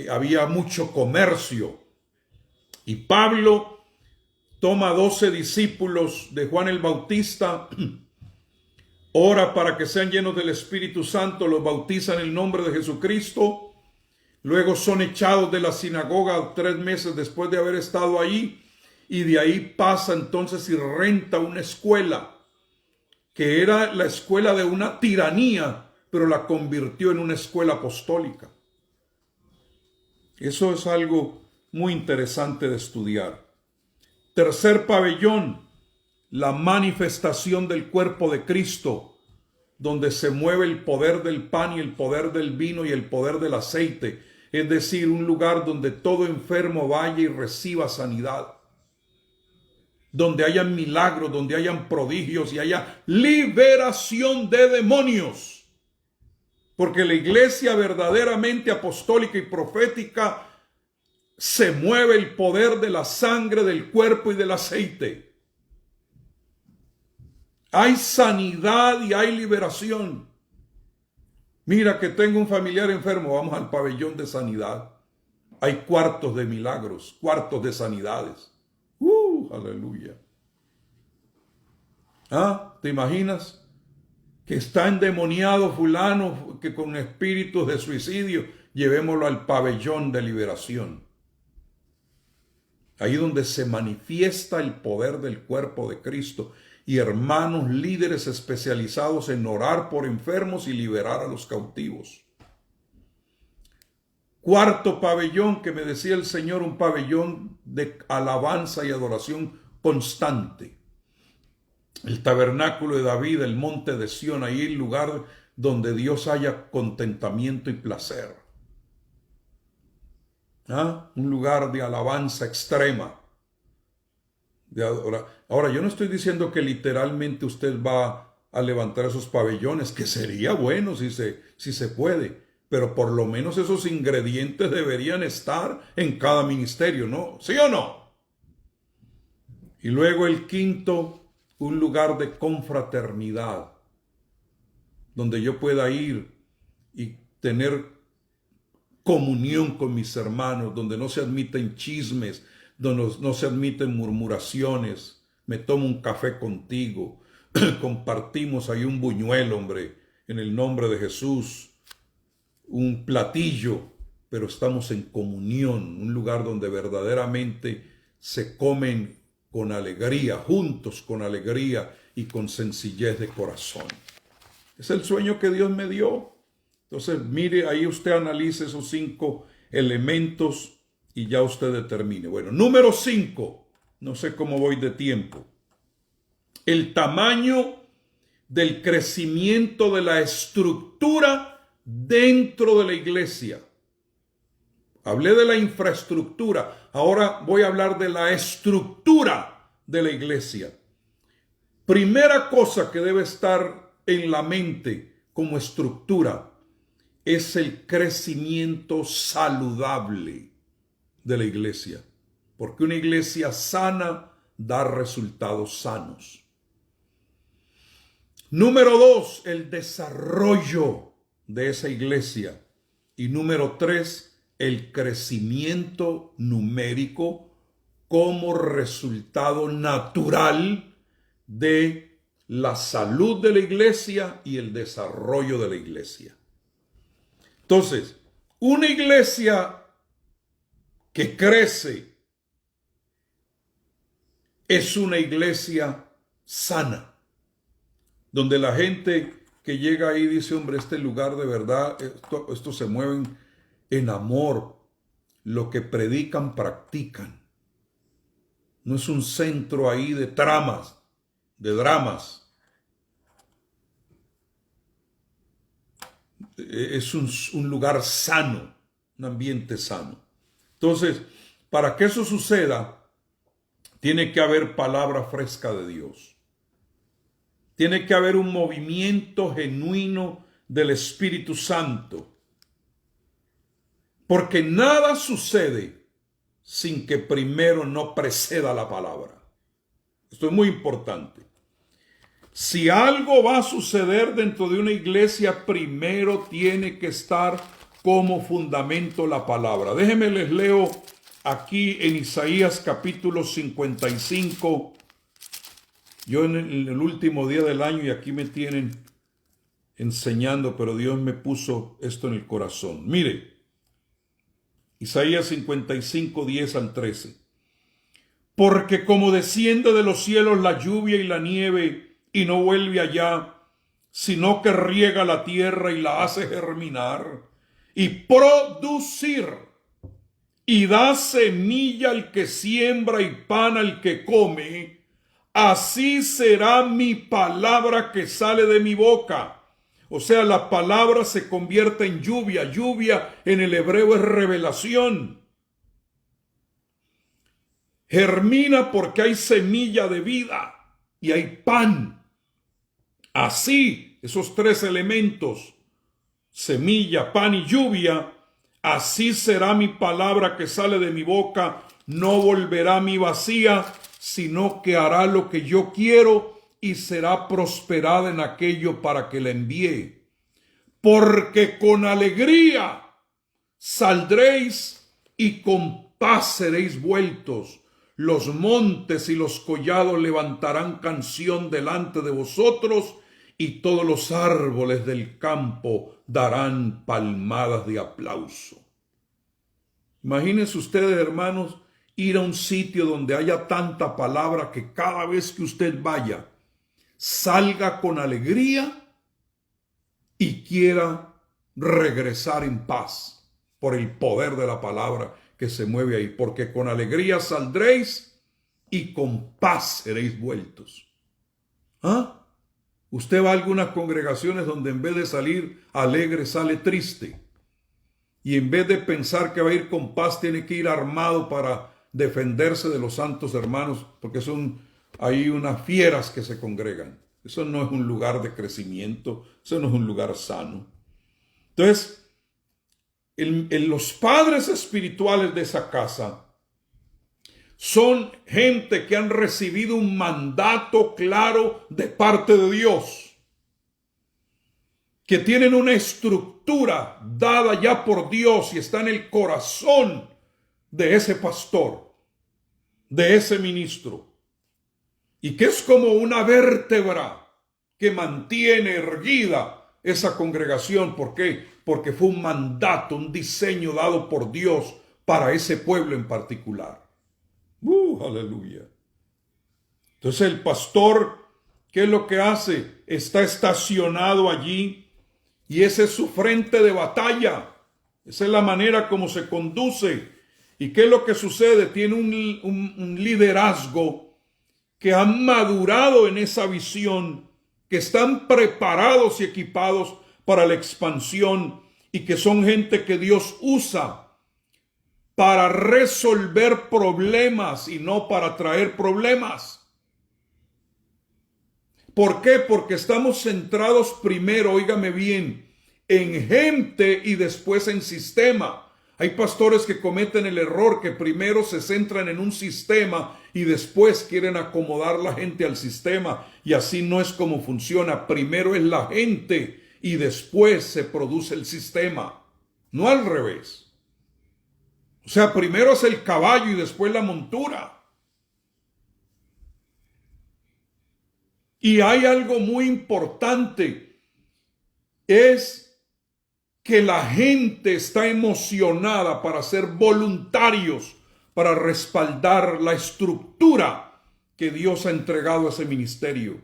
había mucho comercio. Y Pablo toma 12 discípulos de Juan el Bautista, ora para que sean llenos del Espíritu Santo, los bautiza en el nombre de Jesucristo, luego son echados de la sinagoga 3 meses después de haber estado ahí, y de ahí pasa entonces y renta una escuela, que era la escuela de una tiranía, pero la convirtió en una escuela apostólica. Eso es algo muy interesante de estudiar. Tercer pabellón, la manifestación del cuerpo de Cristo, donde se mueve el poder del pan y el poder del vino y el poder del aceite, es decir, un lugar donde todo enfermo vaya y reciba sanidad, donde hayan milagros, donde hayan prodigios y haya liberación de demonios. Porque la iglesia verdaderamente apostólica y profética se mueve el poder de la sangre, del cuerpo y del aceite. Hay sanidad y hay liberación. Mira que tengo un familiar enfermo, vamos al pabellón de sanidad. Hay cuartos de milagros, cuartos de sanidades. Aleluya. ¿Te imaginas? Que está endemoniado fulano, que con espíritus de suicidio, llevémoslo al pabellón de liberación. Ahí donde se manifiesta el poder del cuerpo de Cristo. Y hermanos líderes especializados en orar por enfermos y liberar a los cautivos. Cuarto pabellón que me decía el Señor, un pabellón de alabanza y adoración constante. El tabernáculo de David, el monte de Sión, ahí el lugar donde Dios haya contentamiento y placer. Un lugar de alabanza extrema. Ahora, yo no estoy diciendo que literalmente usted va a levantar esos pabellones, que sería bueno si se puede, pero por lo menos esos ingredientes deberían estar en cada ministerio, ¿no? ¿Sí o no? Y luego el quinto, un lugar de confraternidad, donde yo pueda ir y tener comunión con mis hermanos, donde no se admiten chismes, donde no se admiten murmuraciones. Me tomo un café contigo, compartimos ahí un buñuelo, hombre, en el nombre de Jesús, un platillo, pero estamos en comunión, un lugar donde verdaderamente se comen con alegría, juntos con alegría y con sencillez de corazón. Es el sueño que Dios me dio. Entonces, mire, ahí usted analice esos 5 elementos y ya usted determine. Bueno, número 5, no sé cómo voy de tiempo. El tamaño del crecimiento de la estructura dentro de la iglesia. Hablé de la infraestructura, ahora voy a hablar de la estructura de la iglesia. Primera cosa que debe estar en la mente como estructura es el crecimiento saludable de la iglesia, porque una iglesia sana da resultados sanos. Número 2, el desarrollo de esa iglesia. Y número 3, el crecimiento numérico como resultado natural de la salud de la iglesia y el desarrollo de la iglesia. Entonces, una iglesia que crece es una iglesia sana, donde la gente que llega ahí dice, hombre, este lugar de verdad, esto se mueven en amor, lo que predican, practican. No es un centro ahí de tramas, de dramas. Es un lugar sano, un ambiente sano. Entonces, para que eso suceda, tiene que haber palabra fresca de Dios. Tiene que haber un movimiento genuino del Espíritu Santo. Porque nada sucede sin que primero no preceda la palabra. Esto es muy importante. Si algo va a suceder dentro de una iglesia, primero tiene que estar como fundamento la palabra. Déjenme les leo aquí en Isaías capítulo 55. Yo en el último día del año, y aquí me tienen enseñando, pero Dios me puso esto en el corazón. Mire, Isaías 55, 10 al 13. Porque como desciende de los cielos la lluvia y la nieve, y no vuelve allá, sino que riega la tierra y la hace germinar y producir, y da semilla al que siembra y pan al que come, así será mi palabra que sale de mi boca. O sea, la palabra se convierte en lluvia. Lluvia en el hebreo es revelación. Germina porque hay semilla de vida y hay pan. Así, esos tres elementos, semilla, pan y lluvia, así será mi palabra que sale de mi boca, no volverá a mí vacía, sino que hará lo que yo quiero y será prosperada en aquello para que la envíe. Porque con alegría saldréis y con paz seréis vueltos. Los montes y los collados levantarán canción delante de vosotros, y todos los árboles del campo darán palmadas de aplauso. Imagínense ustedes, hermanos, ir a un sitio donde haya tanta palabra que cada vez que usted vaya, salga con alegría y quiera regresar en paz por el poder de la palabra que se mueve ahí. Porque con alegría saldréis y con paz seréis vueltos. ¿Ah? Usted va a algunas congregaciones donde en vez de salir alegre sale triste. Y en vez de pensar que va a ir con paz, tiene que ir armado para defenderse de los santos hermanos, porque son ahí unas fieras que se congregan. Eso no es un lugar de crecimiento, eso no es un lugar sano. Entonces, los padres espirituales de esa casa son gente que han recibido un mandato claro de parte de Dios, que tienen una estructura dada ya por Dios y está en el corazón de ese pastor, de ese ministro, y que es como una vértebra que mantiene erguida esa congregación. ¿Por qué? Porque fue un mandato, un diseño dado por Dios para ese pueblo en particular. Aleluya. Entonces el pastor, ¿qué es lo que hace? Está estacionado allí y ese es su frente de batalla. Esa es la manera como se conduce. ¿Y qué es lo que sucede? Tiene un liderazgo que han madurado en esa visión, que están preparados y equipados para la expansión y que son gente que Dios usa para resolver problemas y no para traer problemas. ¿Por qué? Porque estamos centrados primero, óigame bien, en gente y después en sistema. Hay pastores que cometen el error que primero se centran en un sistema y después quieren acomodar la gente al sistema, y así no es como funciona. Primero es la gente y después se produce el sistema, no al revés. O sea, primero es el caballo y después la montura. Y hay algo muy importante, es que la gente está emocionada para ser voluntarios, para respaldar la estructura que Dios ha entregado a ese ministerio.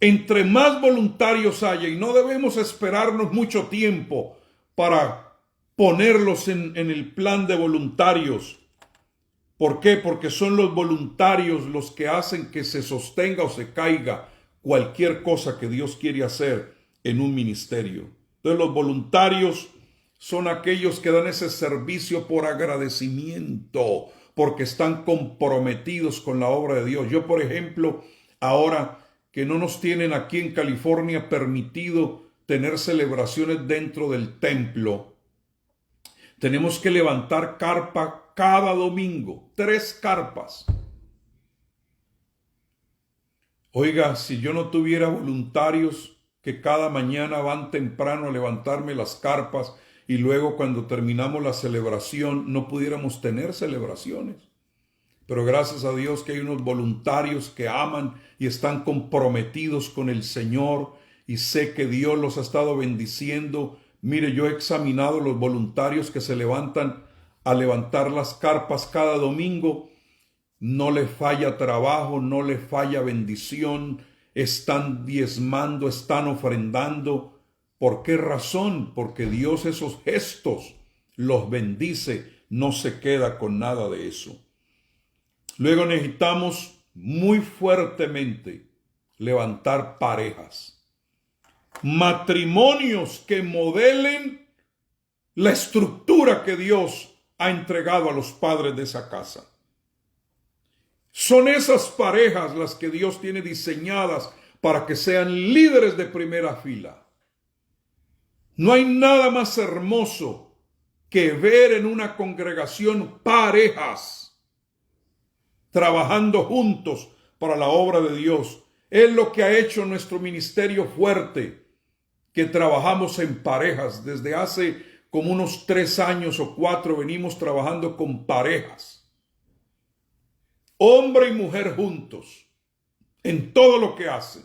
Entre más voluntarios haya, y no debemos esperarnos mucho tiempo para ponerlos en el plan de voluntarios. ¿Por qué? Porque son los voluntarios los que hacen que se sostenga o se caiga cualquier cosa que Dios quiere hacer en un ministerio. Entonces los voluntarios son aquellos que dan ese servicio por agradecimiento, porque están comprometidos con la obra de Dios. Yo, por ejemplo, ahora que no nos tienen aquí en California permitido tener celebraciones dentro del templo, tenemos que levantar carpa cada domingo, 3 carpas. Oiga, si yo no tuviera voluntarios que cada mañana van temprano a levantarme las carpas y luego cuando terminamos la celebración no pudiéramos tener celebraciones. Pero gracias a Dios que hay unos voluntarios que aman y están comprometidos con el Señor y sé que Dios los ha estado bendiciendo. Mire, yo he examinado los voluntarios que se levantan a levantar las carpas cada domingo. No le falla trabajo, no le falla bendición, están diezmando, están ofrendando. ¿Por qué razón? Porque Dios esos gestos los bendice, no se queda con nada de eso. Luego necesitamos muy fuertemente levantar parejas, matrimonios que modelen la estructura que Dios ha entregado a los padres de esa casa. Son esas parejas las que Dios tiene diseñadas para que sean líderes de primera fila. No hay nada más hermoso que ver en una congregación parejas trabajando juntos para la obra de Dios. Es lo que ha hecho nuestro ministerio fuerte, que trabajamos en parejas. Desde hace como unos 3 años o 4 venimos trabajando con parejas. Hombre y mujer juntos, en todo lo que hacen.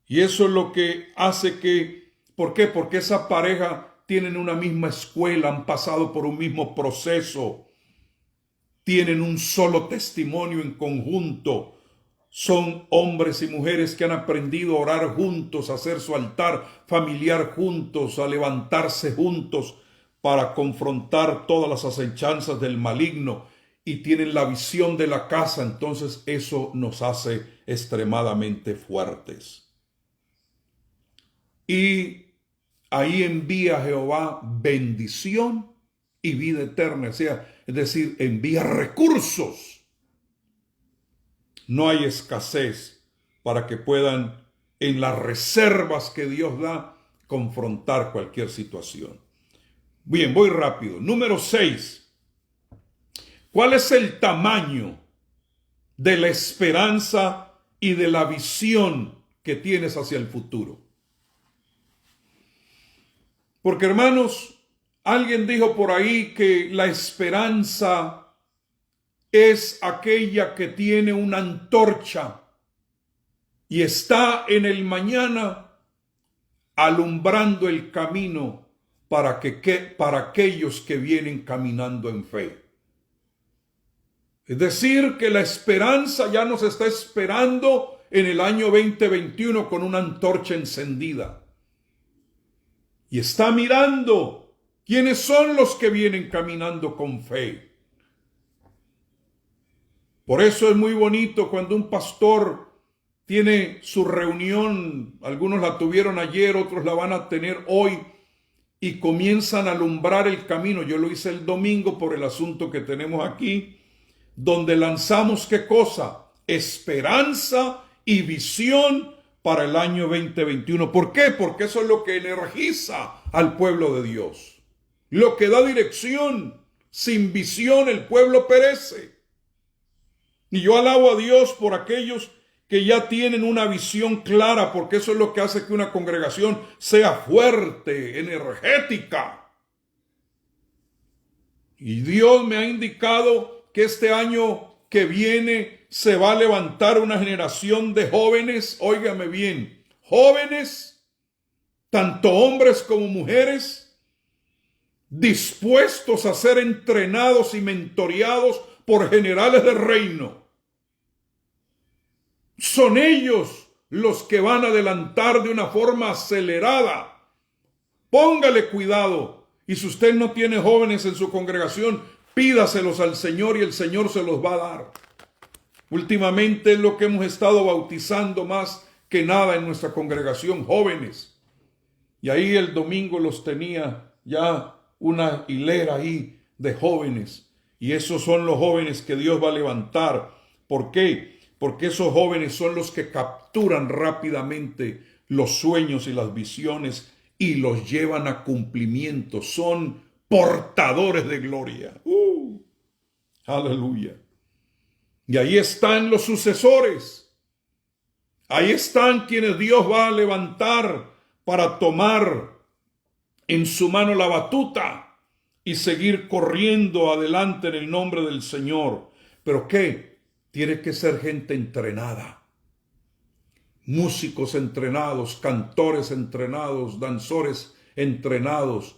Y eso es lo que hace que, ¿por qué? Porque esa pareja tienen una misma escuela, han pasado por un mismo proceso, tienen un solo testimonio en conjunto. Son hombres y mujeres que han aprendido a orar juntos, a hacer su altar familiar juntos, a levantarse juntos para confrontar todas las acechanzas del maligno. Y tienen la visión de la casa, entonces eso nos hace extremadamente fuertes. Y ahí envía Jehová bendición y vida eterna, es decir, envía recursos. No hay escasez para que puedan, en las reservas que Dios da, confrontar cualquier situación. Bien, voy rápido. Número 6. ¿Cuál es el tamaño de la esperanza y de la visión que tienes hacia el futuro? Porque, hermanos, alguien dijo por ahí que la esperanza es aquella que tiene una antorcha y está en el mañana alumbrando el camino para aquellos que vienen caminando en fe. Es decir, que la esperanza ya nos está esperando en el año 2021 con una antorcha encendida. Y está mirando quiénes son los que vienen caminando con fe. Por eso es muy bonito cuando un pastor tiene su reunión, algunos la tuvieron ayer, otros la van a tener hoy, y comienzan a alumbrar el camino. Yo lo hice el domingo por el asunto que tenemos aquí, donde lanzamos ¿qué cosa? Esperanza y visión para el año 2021. ¿Por qué? Porque eso es lo que energiza al pueblo de Dios, lo que da dirección. Sin visión el pueblo perece. Y yo alabo a Dios por aquellos que ya tienen una visión clara, porque eso es lo que hace que una congregación sea fuerte, energética. Y Dios me ha indicado que este año que viene se va a levantar una generación de jóvenes, óigame bien, jóvenes, tanto hombres como mujeres, dispuestos a ser entrenados y mentoreados por generales del reino. Son ellos los que van a adelantar de una forma acelerada. Póngale cuidado. Y si usted no tiene jóvenes en su congregación, pídaselos al Señor y el Señor se los va a dar. Últimamente es lo que hemos estado bautizando más que nada en nuestra congregación, jóvenes. Y ahí el domingo los tenía ya una hilera ahí de jóvenes. Y esos son los jóvenes que Dios va a levantar. ¿Por qué? Porque esos jóvenes son los que capturan rápidamente los sueños y las visiones y los llevan a cumplimiento. Son portadores de gloria. Aleluya. Y ahí están los sucesores. Ahí están quienes Dios va a levantar para tomar en su mano la batuta y seguir corriendo adelante en el nombre del Señor. ¿Pero qué? Tiene que ser gente entrenada. Músicos entrenados, cantores entrenados, danzores entrenados,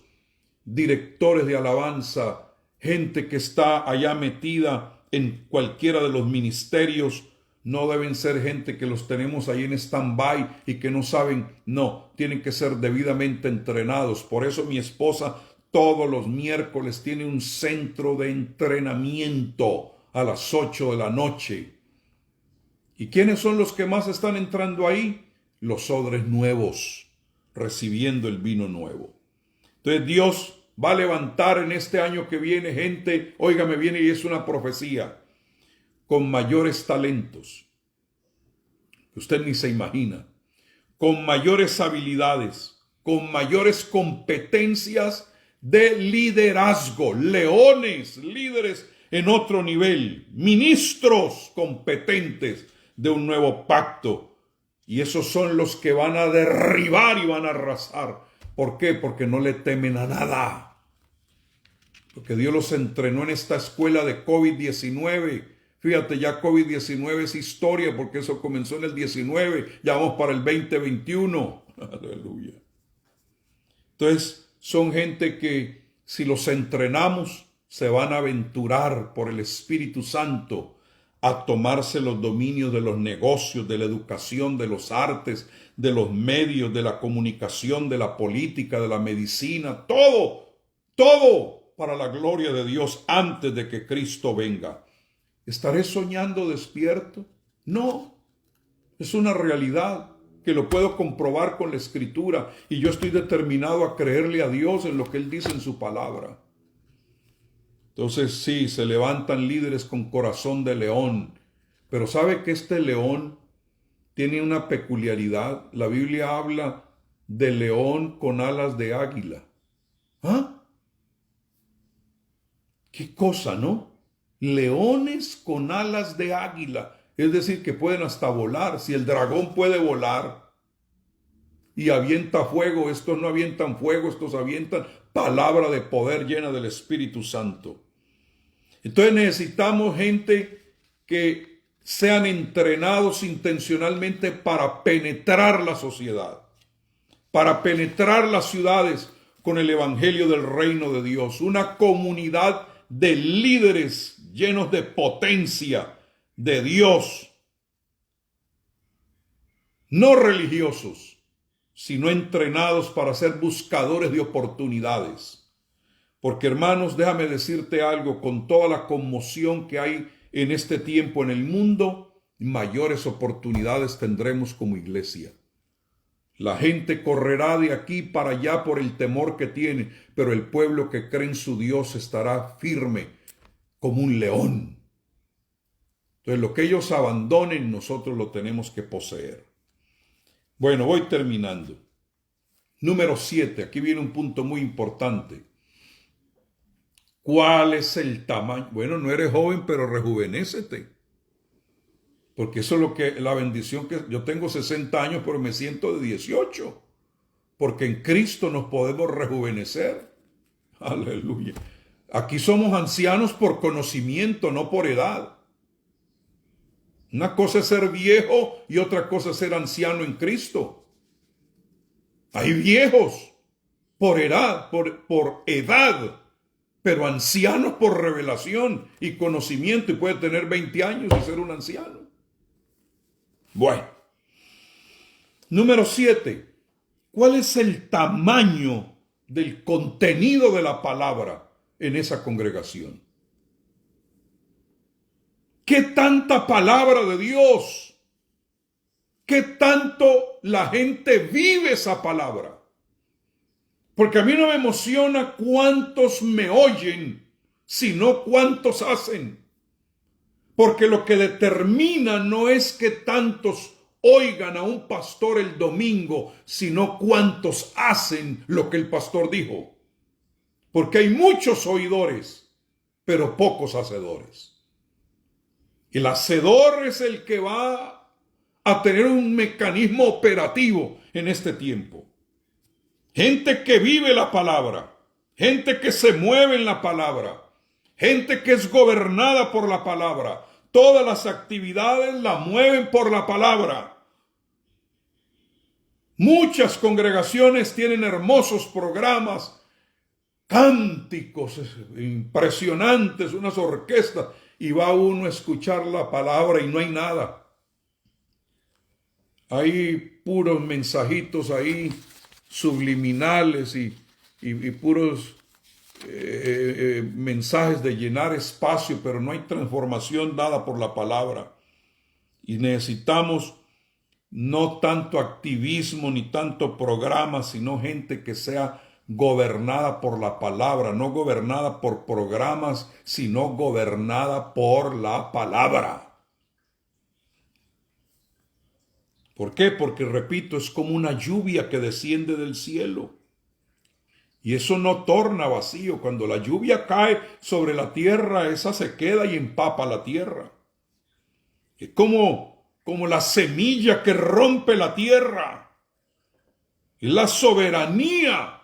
directores de alabanza, gente que está allá metida en cualquiera de los ministerios. No deben ser gente que los tenemos ahí en stand-by y que no saben. No, tienen que ser debidamente entrenados. Por eso mi esposa todos los miércoles tiene un centro de entrenamiento a las 8 de la noche. ¿Y quiénes son los que más están entrando ahí? Los odres nuevos, recibiendo el vino nuevo. Entonces Dios va a levantar en este año que viene gente, óigame, viene y es una profecía, con mayores talentos, que usted ni se imagina, con mayores habilidades, con mayores competencias de liderazgo, leones, líderes en otro nivel, ministros competentes de un nuevo pacto. Y esos son los que van a derribar y van a arrasar. ¿Por qué? Porque no le temen a nada. Porque Dios los entrenó en esta escuela de COVID-19. Fíjate, ya COVID-19 es historia porque eso comenzó en el 19. Ya vamos para el 2021. Aleluya. Entonces, son gente que si los entrenamos, se van a aventurar por el Espíritu Santo a tomarse los dominios de los negocios, de la educación, de los artes, de los medios, de la comunicación, de la política, de la medicina, todo para la gloria de Dios antes de que Cristo venga. ¿Estaré soñando despierto? No, es una realidad que lo puedo comprobar con la Escritura y yo estoy determinado a creerle a Dios en lo que Él dice en su palabra. Entonces sí, se levantan líderes con corazón de león, pero ¿sabe que este león tiene una peculiaridad? La Biblia habla de león con alas de águila. ¿Ah? ¿Qué cosa, no? Leones con alas de águila, es decir, que pueden hasta volar. Si el dragón puede volar y avienta fuego, estos no avientan fuego, estos avientan palabra de poder llena del Espíritu Santo. Entonces necesitamos gente que sean entrenados intencionalmente para penetrar la sociedad, para penetrar las ciudades con el evangelio del reino de Dios. Una comunidad de líderes llenos de potencia de Dios, no religiosos, sino entrenados para ser buscadores de oportunidades. Porque hermanos, déjame decirte algo, con toda la conmoción que hay en este tiempo en el mundo, mayores oportunidades tendremos como iglesia. La gente correrá de aquí para allá por el temor que tiene, pero el pueblo que cree en su Dios estará firme como un león. Entonces lo que ellos abandonen, nosotros lo tenemos que poseer. Bueno, voy terminando. Número 7, aquí viene un punto muy importante. ¿Cuál es el tamaño? Bueno, no eres joven, pero rejuvenécete. Porque eso es lo que, la bendición que yo tengo 60 años, pero me siento de 18. Porque en Cristo nos podemos rejuvenecer. Aleluya. Aquí somos ancianos por conocimiento, no por edad. Una cosa es ser viejo y otra cosa es ser anciano en Cristo. Hay viejos por edad, por edad, pero ancianos por revelación y conocimiento, y puede tener 20 años y ser un anciano. Bueno, número 7. ¿Cuál es el tamaño del contenido de la palabra en esa congregación? ¿Qué tanta palabra de Dios? ¿Qué tanto la gente vive esa palabra? Porque a mí no me emociona cuántos me oyen, sino cuántos hacen. Porque lo que determina no es que tantos oigan a un pastor el domingo, sino cuántos hacen lo que el pastor dijo. Porque hay muchos oidores, pero pocos hacedores. El hacedor es el que va a tener un mecanismo operativo en este tiempo. Gente que vive la palabra, gente que se mueve en la palabra, gente que es gobernada por la palabra. Todas las actividades la mueven por la palabra. Muchas congregaciones tienen hermosos programas, cánticos impresionantes, unas orquestas, y va uno a escuchar la palabra y no hay nada. Hay puros mensajitos ahí subliminales y puros mensajes de llenar espacio, pero no hay transformación dada por la palabra. Y necesitamos no tanto activismo ni tanto programa, sino gente que sea gobernada por la palabra, no gobernada por programas, sino gobernada por la palabra. ¿Por qué? Porque, repito, es como una lluvia que desciende del cielo. Y eso no torna vacío. Cuando la lluvia cae sobre la tierra, esa se queda y empapa la tierra. Es como la semilla que rompe la tierra. Es la soberanía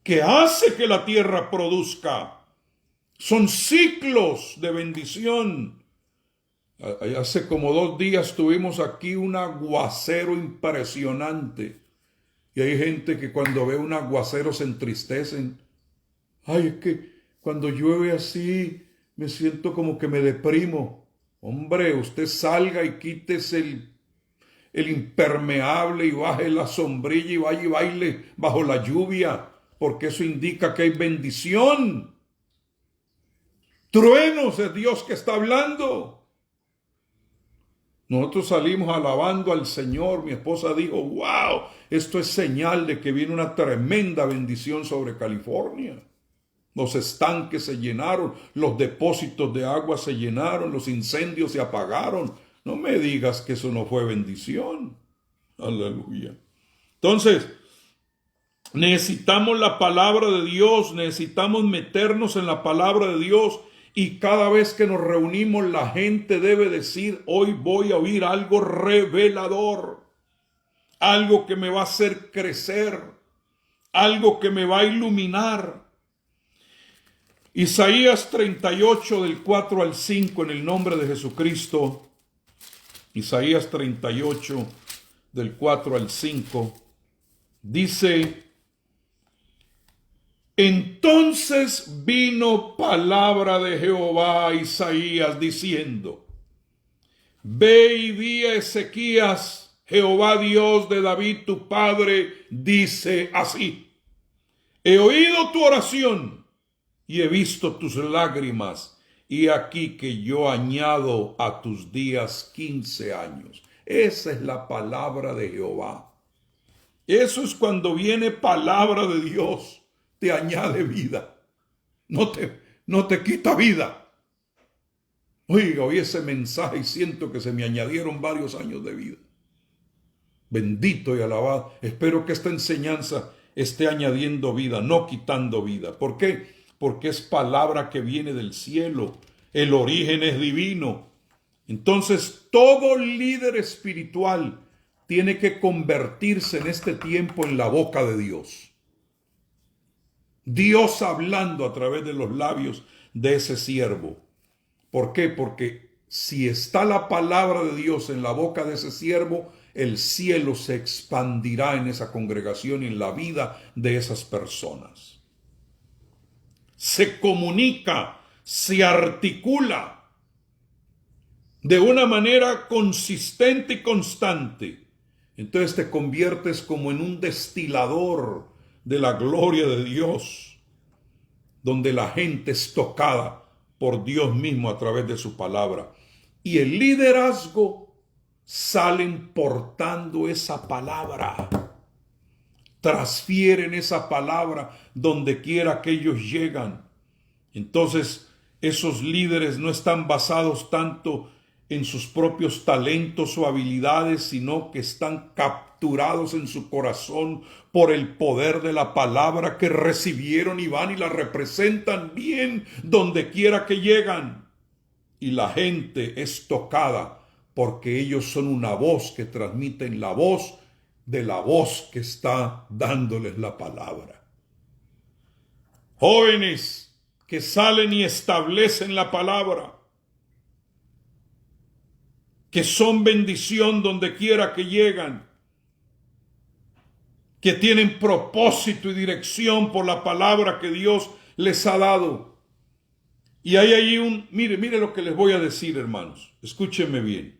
que hace que la tierra produzca. Son ciclos de bendición. Hace como 2 días tuvimos aquí un aguacero impresionante. Y hay gente que cuando ve un aguacero se entristecen. Ay, es que cuando llueve así me siento como que me deprimo. Hombre, usted salga y quítese el impermeable y baje la sombrilla y vaya y baile bajo la lluvia, porque eso indica que hay bendición. Truenos es Dios que está hablando. Nosotros salimos alabando al Señor. Mi esposa dijo, wow, esto es señal de que viene una tremenda bendición sobre California. Los estanques se llenaron, los depósitos de agua se llenaron, los incendios se apagaron. No me digas que eso no fue bendición. Aleluya. Entonces, necesitamos la palabra de Dios, necesitamos meternos en la palabra de Dios. Y cada vez que nos reunimos, la gente debe decir, hoy voy a oír algo revelador, algo que me va a hacer crecer, algo que me va a iluminar. Isaías 38 del 4 al 5 en el nombre de Jesucristo. Isaías 38 del 4 al 5 dice: entonces vino palabra de Jehová a Isaías diciendo: ve y di a Ezequías, Jehová Dios de David tu padre dice así: he oído tu oración y he visto tus lágrimas, y aquí que yo añado a tus días 15 años. Esa es la palabra de Jehová. Eso es cuando viene palabra de Dios. Te añade vida, no te quita vida. Oiga, oí ese mensaje y siento que se me añadieron varios años de vida. Bendito y alabado. Espero que esta enseñanza esté añadiendo vida, no quitando vida. ¿Por qué? Porque es palabra que viene del cielo. El origen es divino. Entonces, todo líder espiritual tiene que convertirse en este tiempo en la boca de Dios. Dios hablando a través de los labios de ese siervo. ¿Por qué? Porque si está la palabra de Dios en la boca de ese siervo, el cielo se expandirá en esa congregación y en la vida de esas personas. Se comunica, se articula de una manera consistente y constante. Entonces te conviertes como en un destilador de la gloria de Dios, donde la gente es tocada por Dios mismo a través de su palabra. Y el liderazgo salen portando esa palabra, transfieren esa palabra donde quiera que ellos llegan. Entonces, esos líderes no están basados tanto en sus propios talentos o habilidades, sino que están capturados en su corazón por el poder de la palabra que recibieron y van y la representan bien donde quiera que llegan. Y la gente es tocada porque ellos son una voz que transmiten la voz de la voz que está dándoles la palabra. Jóvenes que salen y establecen la palabra, que son bendición donde quiera que llegan, que tienen propósito y dirección por la palabra que Dios les ha dado. Y hay ahí mire lo que les voy a decir, hermanos, escúchenme bien.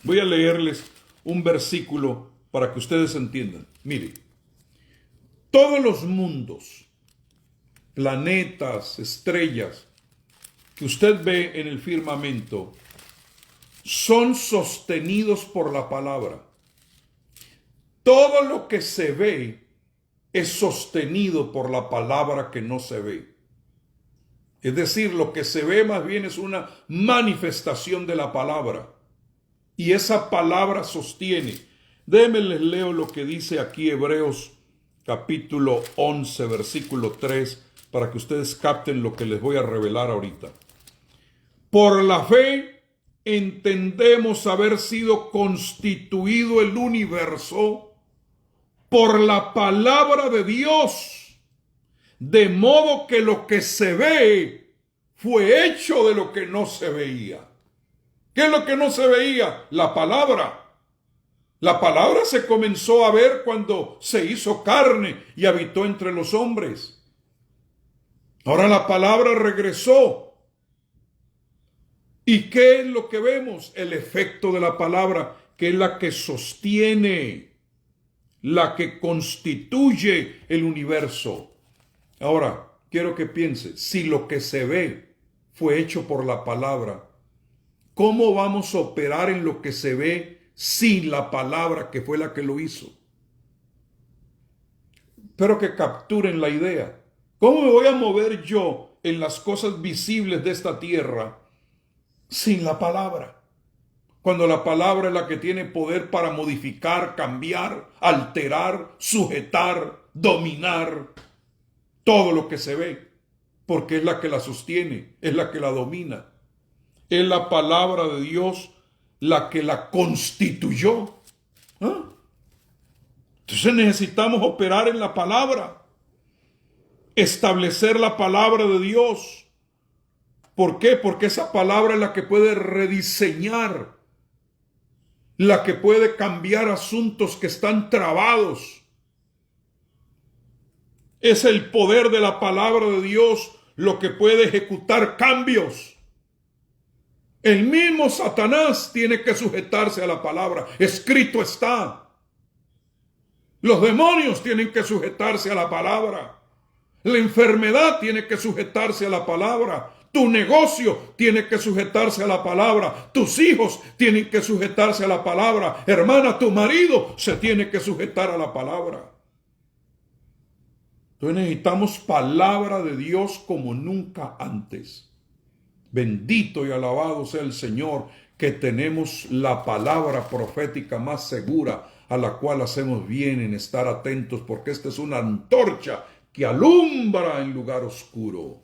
Voy a leerles un versículo para que ustedes entiendan. Mire, todos los mundos, planetas, estrellas que usted ve en el firmamento son sostenidos por la palabra. Todo lo que se ve es sostenido por la palabra que no se ve. Es decir, lo que se ve más bien es una manifestación de la palabra. Y esa palabra sostiene. Déjenme les leo lo que dice aquí Hebreos capítulo 11, versículo 3, para que ustedes capten lo que les voy a revelar ahorita. Por la fe entendemos haber sido constituido el universo por la palabra de Dios, de modo que lo que se ve fue hecho de lo que no se veía. ¿Qué es lo que no se veía? La palabra. La palabra se comenzó a ver cuando se hizo carne y habitó entre los hombres. Ahora la palabra regresó. ¿Y qué es lo que vemos? El efecto de la palabra, que es la que sostiene, la que constituye el universo. Ahora, quiero que piense, si lo que se ve fue hecho por la palabra, ¿cómo vamos a operar en lo que se ve sin la palabra que fue la que lo hizo? Espero que capturen la idea. ¿Cómo me voy a mover yo en las cosas visibles de esta tierra sin la palabra? Cuando la palabra es la que tiene poder para modificar, cambiar, alterar, sujetar, dominar todo lo que se ve, porque es la que la sostiene, es la que la domina. Es la palabra de Dios la que la constituyó. Entonces necesitamos operar en la palabra, establecer la palabra de Dios. ¿Por qué? Porque esa palabra es la que puede rediseñar, la que puede cambiar asuntos que están trabados. Es el poder de la palabra de Dios lo que puede ejecutar cambios. El mismo Satanás tiene que sujetarse a la palabra. Escrito está. Los demonios tienen que sujetarse a la palabra. La enfermedad tiene que sujetarse a la palabra. Tu negocio tiene que sujetarse a la palabra. Tus hijos tienen que sujetarse a la palabra. Hermana, tu marido se tiene que sujetar a la palabra. Entonces necesitamos palabra de Dios como nunca antes. Bendito y alabado sea el Señor, que tenemos la palabra profética más segura, a la cual hacemos bien en estar atentos, porque esta es una antorcha que alumbra en lugar oscuro.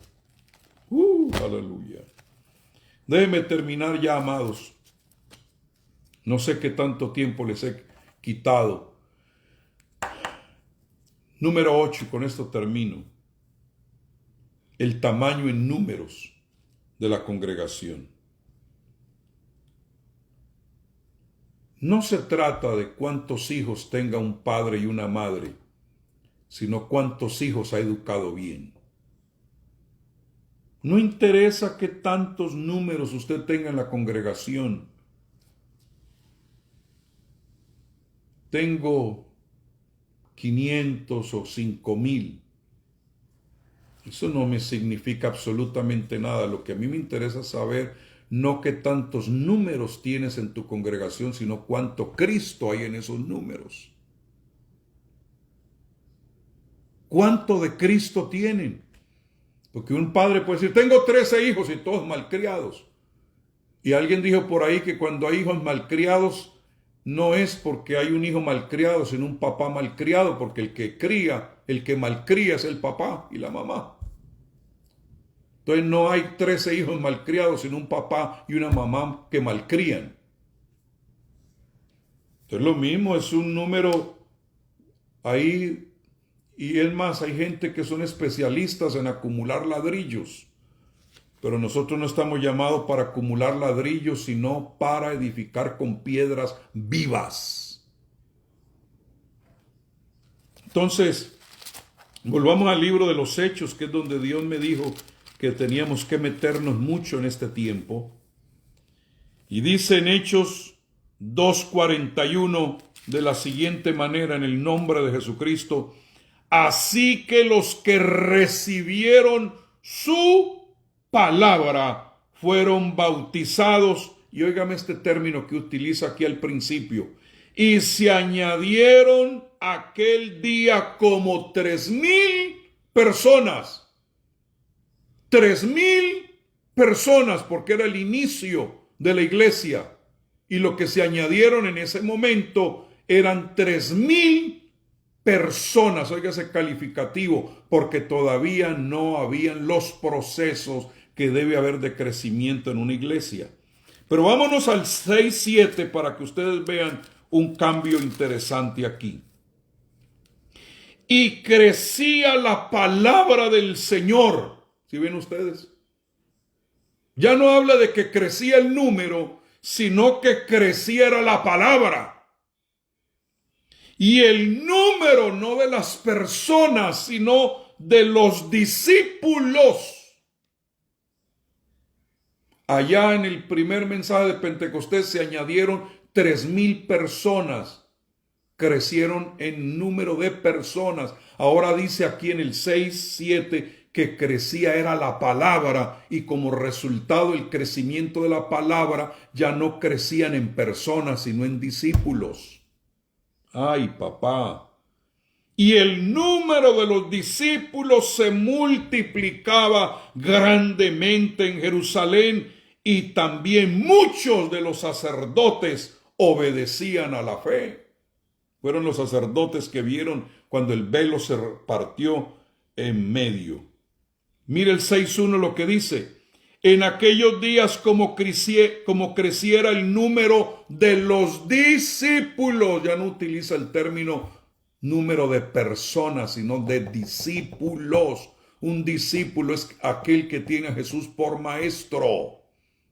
Aleluya. Déjenme terminar ya, amados. No sé qué tanto tiempo les he quitado. Número 8, con esto termino. El tamaño en números de la congregación. No se trata de cuántos hijos tenga un padre y una madre, sino cuántos hijos ha educado bien. No interesa qué tantos números usted tenga en la congregación. Tengo 500 o 5,000. Eso no me significa absolutamente nada. Lo que a mí me interesa saber, no qué tantos números tienes en tu congregación, sino cuánto Cristo hay en esos números. ¿Cuánto de Cristo tienen? Porque un padre puede decir, tengo 13 hijos y todos malcriados. Y alguien dijo por ahí que cuando hay hijos malcriados, no es porque hay un hijo malcriado, sino un papá malcriado, porque el que malcría es el papá y la mamá. Entonces no hay 13 hijos malcriados, sino un papá y una mamá que malcrían. Es lo mismo, es un número ahí. Y es más, hay gente que son especialistas en acumular ladrillos. Pero nosotros no estamos llamados para acumular ladrillos, sino para edificar con piedras vivas. Entonces, volvamos al libro de los Hechos, que es donde Dios me dijo que teníamos que meternos mucho en este tiempo. Y dice en Hechos 2:41 de la siguiente manera, en el nombre de Jesucristo: así que los que recibieron su palabra fueron bautizados, y óigame este término que utiliza aquí al principio, y se añadieron aquel día como 3,000 personas. 3,000 personas, porque era el inicio de la iglesia. Y lo que se añadieron en ese momento eran 3,000 personas. Oiga ese calificativo, porque todavía no habían los procesos que debe haber de crecimiento en una iglesia. Pero vámonos al 6:7 para que ustedes vean un cambio interesante aquí. Y crecía la palabra del Señor. ¿Sí ven ustedes? Ya no habla de que crecía el número, sino que creciera la palabra. Y el número no de las personas, sino de los discípulos. Allá en el primer mensaje de Pentecostés se añadieron 3,000 personas. Crecieron en número de personas. Ahora dice aquí en el 6:7 que crecía era la palabra, y como resultado del crecimiento de la palabra ya no crecían en personas sino en discípulos. Ay, papá. Y el número de los discípulos se multiplicaba grandemente en Jerusalén, y también muchos de los sacerdotes obedecían a la fe. Fueron los sacerdotes que vieron cuando el velo se partió en medio. Mire el 6:1 lo que dice: en aquellos días como creciera el número de los discípulos. Ya no utiliza el término número de personas, sino de discípulos. Un discípulo es aquel que tiene a Jesús por maestro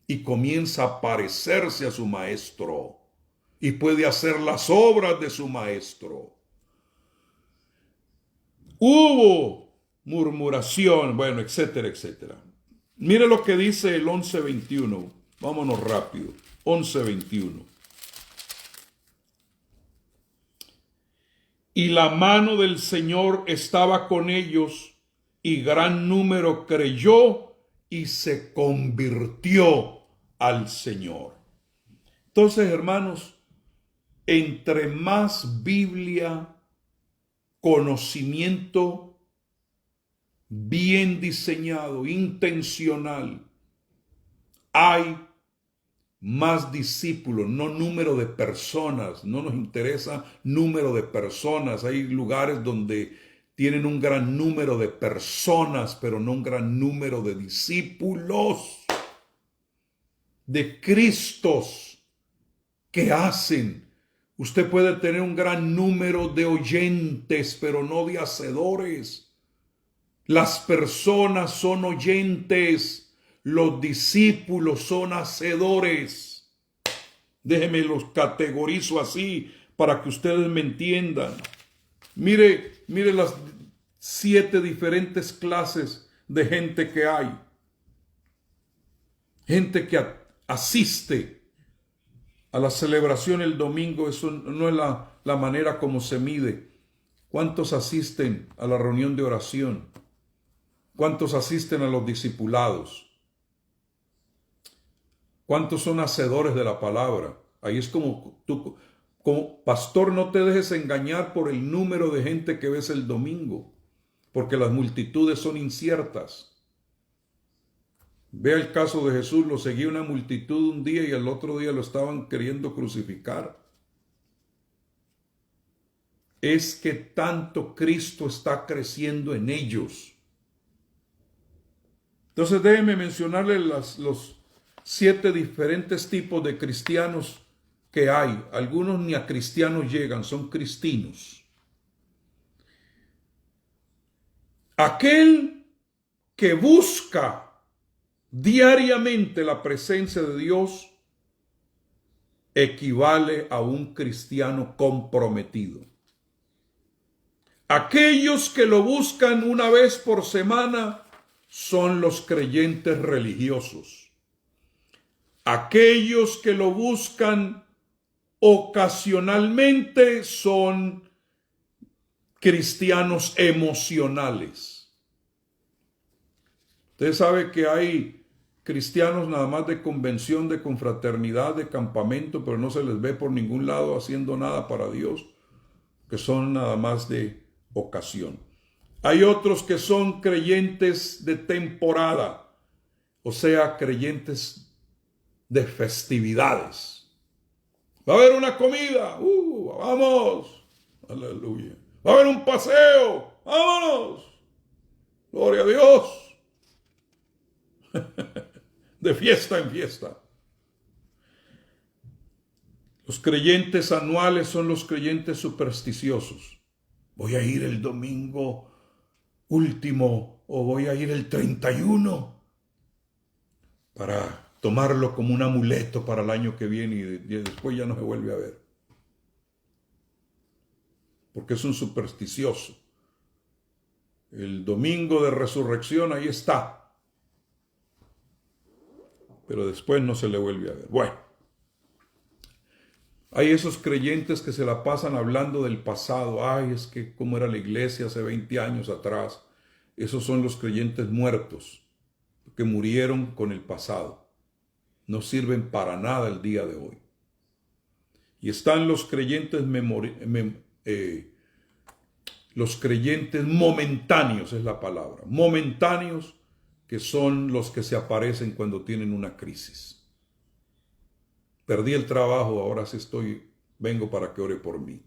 y comienza a parecerse a su maestro y puede hacer las obras de su maestro. Hubo murmuración, bueno, etcétera, etcétera. Mire lo que dice el 11:21. Vámonos rápido. 11:21. Y la mano del Señor estaba con ellos, y gran número creyó y se convirtió al Señor. Entonces, hermanos, entre más Biblia, conocimiento bien diseñado, intencional, hay más discípulos, no número de personas. No nos interesa número de personas. Hay lugares donde tienen un gran número de personas, pero no un gran número de discípulos, de Cristos que hacen. Usted puede tener un gran número de oyentes, pero no de hacedores. Las personas son oyentes, los discípulos son hacedores. Déjenme los categorizo así para que ustedes me entiendan. Mire las 7 diferentes clases de gente que hay. Gente que asiste a la celebración el domingo. Eso no es la manera como se mide. ¿Cuántos asisten a la reunión de oración? ¿Cuántos asisten a los discipulados? ¿Cuántos son hacedores de la palabra? Ahí es como tú, como pastor, no te dejes engañar por el número de gente que ves el domingo, porque las multitudes son inciertas. Vea el caso de Jesús. Lo seguía una multitud un día y al otro día lo estaban queriendo crucificar. Es que tanto Cristo está creciendo en ellos. Entonces déjenme mencionarles los 7 diferentes tipos de cristianos que hay. Algunos ni a cristianos llegan, son cristinos. Aquel que busca diariamente la presencia de Dios equivale a un cristiano comprometido. Aquellos que lo buscan una vez por semana son los creyentes religiosos. Aquellos que lo buscan ocasionalmente son cristianos emocionales. Usted sabe que hay cristianos nada más de convención, de confraternidad, de campamento, pero no se les ve por ningún lado haciendo nada para Dios, que son nada más de ocasión. Hay otros que son creyentes de temporada, o sea, creyentes de festividades. Va a haber una comida, vamos, aleluya. Va a haber un paseo, vámonos, gloria a Dios, de fiesta en fiesta. Los creyentes anuales son los creyentes supersticiosos. Voy a ir el domingo último o voy a ir el 31 para tomarlo como un amuleto para el año que viene y después ya no se vuelve a ver. Porque es un supersticioso. El domingo de resurrección ahí está, pero después no se le vuelve a ver. Bueno, hay esos creyentes que se la pasan hablando del pasado. Ay, es que cómo era la iglesia hace 20 años atrás. Esos son los creyentes muertos, que murieron con el pasado. No sirven para nada el día de hoy. Y están los creyentes los creyentes momentáneos, es la palabra. Momentáneos, que son los que se aparecen cuando tienen una crisis. Perdí el trabajo, ahora sí vengo para que ore por mí.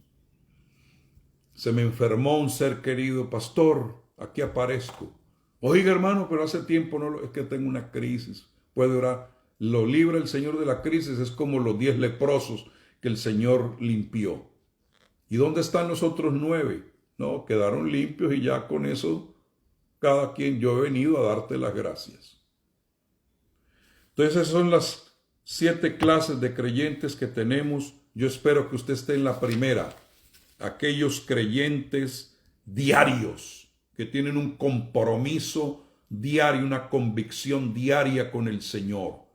Se me enfermó un ser querido, pastor, aquí aparezco. Oiga, hermano, pero hace tiempo es que tengo una crisis. Puede orar. Lo libra el Señor de la crisis, es como los 10 leprosos que el Señor limpió. ¿Y dónde están los otros 9? No, quedaron limpios y ya con eso, cada quien, yo he venido a darte las gracias. Entonces esas son las 7 clases de creyentes que tenemos. Yo espero que usted esté en la primera. Aquellos creyentes diarios que tienen un compromiso diario, una convicción diaria con el Señor,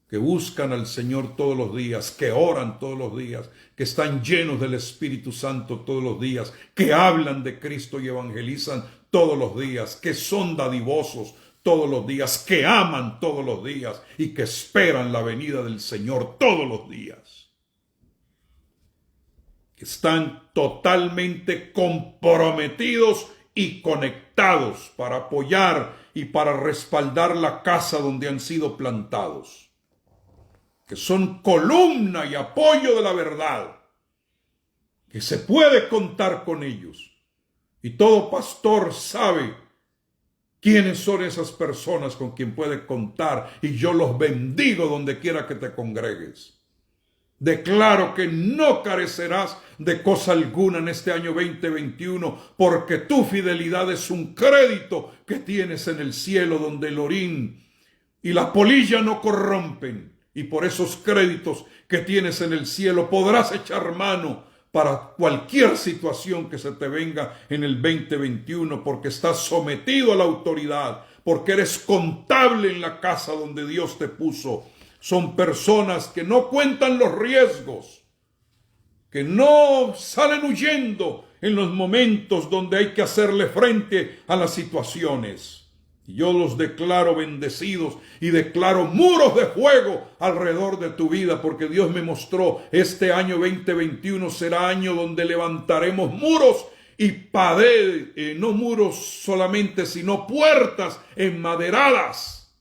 que buscan al Señor todos los días, que oran todos los días, que están llenos del Espíritu Santo todos los días, que hablan de Cristo y evangelizan todos los días, que son dadivosos todos los días, que aman todos los días y que esperan la venida del Señor todos los días. Que están totalmente comprometidos y conectados para apoyar y para respaldar la casa donde han sido plantados. Que son columna y apoyo de la verdad. Que se puede contar con ellos. Y todo pastor sabe quiénes son esas personas con quien puede contar, y yo los bendigo donde quiera que te congregues. Declaro que no carecerás de cosa alguna en este año 2021, porque tu fidelidad es un crédito que tienes en el cielo, donde el orín y la polilla no corrompen, y por esos créditos que tienes en el cielo podrás echar mano para cualquier situación que se te venga en el 2021, porque estás sometido a la autoridad, porque eres contable en la casa donde Dios te puso. Son personas que no cuentan los riesgos, que no salen huyendo en los momentos donde hay que hacerle frente a las situaciones. Y yo los declaro bendecidos y declaro muros de fuego alrededor de tu vida, porque Dios me mostró este año 2021 será año donde levantaremos muros y paredes, no muros solamente, sino puertas enmaderadas,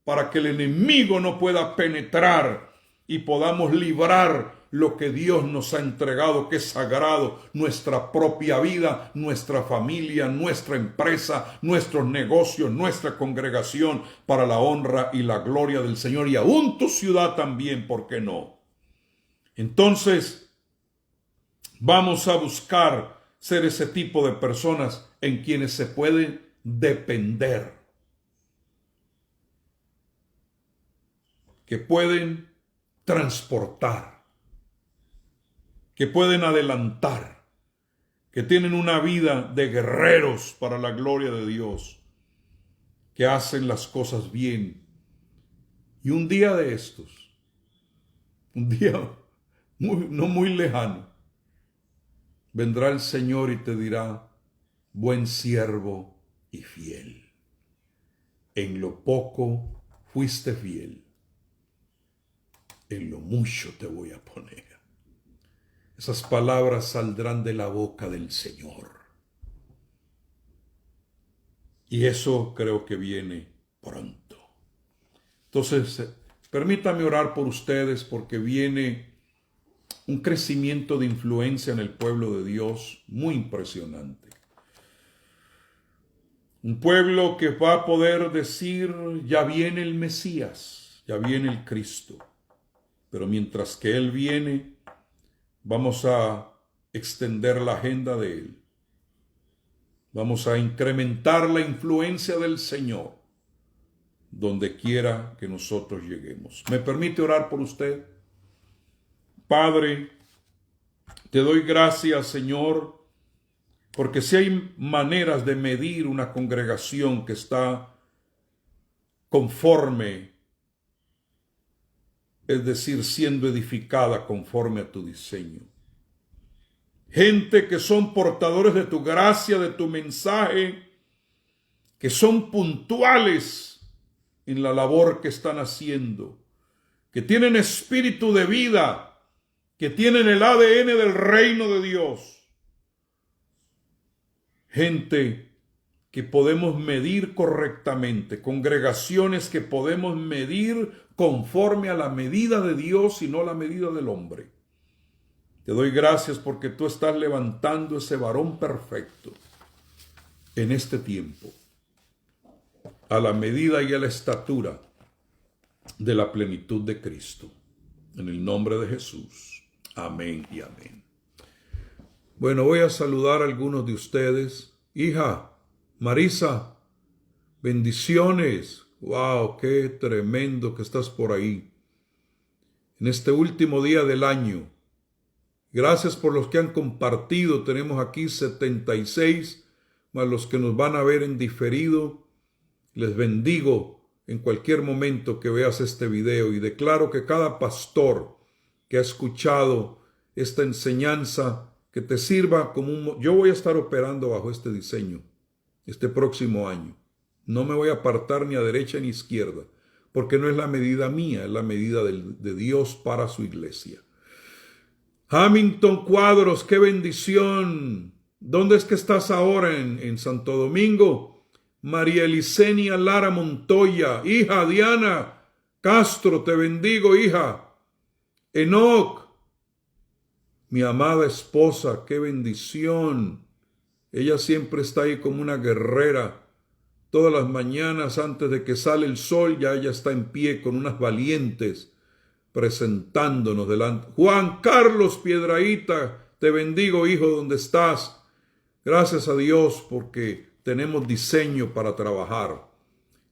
para que el enemigo no pueda penetrar y podamos librar lo que Dios nos ha entregado, que es sagrado, nuestra propia vida, nuestra familia, nuestra empresa, nuestros negocios, nuestra congregación, para la honra y la gloria del Señor, y aún tu ciudad también, ¿por qué no? Entonces, vamos a buscar ser ese tipo de personas en quienes se puede depender, que pueden transportar, que pueden adelantar, que tienen una vida de guerreros para la gloria de Dios, que hacen las cosas bien. Y un día de estos, un día no muy lejano, vendrá el Señor y te dirá: buen siervo y fiel. En lo poco fuiste fiel, en lo mucho te voy a poner. Esas palabras saldrán de la boca del Señor. Y eso creo que viene pronto. Entonces, permítame orar por ustedes, porque viene un crecimiento de influencia en el pueblo de Dios muy impresionante. Un pueblo que va a poder decir: ya viene el Mesías, ya viene el Cristo. Pero mientras que Él viene, vamos a extender la agenda de Él. Vamos a incrementar la influencia del Señor donde quiera que nosotros lleguemos. ¿Me permite orar por usted? Padre, te doy gracias, Señor, porque si hay maneras de medir una congregación que está conforme, es decir, siendo edificada conforme a tu diseño. Gente que son portadores de tu gracia, de tu mensaje, que son puntuales en la labor que están haciendo, que tienen espíritu de vida, que tienen el ADN del reino de Dios. Gente que podemos medir correctamente, congregaciones que podemos medir conforme a la medida de Dios y no la medida del hombre. Te doy gracias porque tú estás levantando ese varón perfecto en este tiempo, a la medida y a la estatura de la plenitud de Cristo. En el nombre de Jesús. Amén y amén. Bueno, voy a saludar a algunos de ustedes. Hija, Marisa, bendiciones. Wow, qué tremendo que estás por ahí. En este último día del año. Gracias por los que han compartido. Tenemos aquí 76, más los que nos van a ver en diferido. Les bendigo en cualquier momento que veas este video y declaro que cada pastor que ha escuchado esta enseñanza, que te sirva como un... Yo voy a estar operando bajo este diseño este próximo año. No me voy a apartar ni a derecha ni a izquierda, porque no es la medida mía, es la medida de Dios para su iglesia. Hamilton Cuadros, qué bendición. ¿Dónde es que estás ahora? En Santo Domingo. María Elisenia Lara Montoya, hija Diana Castro, te bendigo, hija. Enoc, mi amada esposa, qué bendición. Ella siempre está ahí como una guerrera. Todas las mañanas antes de que sale el sol, ya ella está en pie con unas valientes, presentándonos delante. Juan Carlos Piedrahíta, te bendigo, hijo, donde estás. Gracias a Dios porque tenemos diseño para trabajar.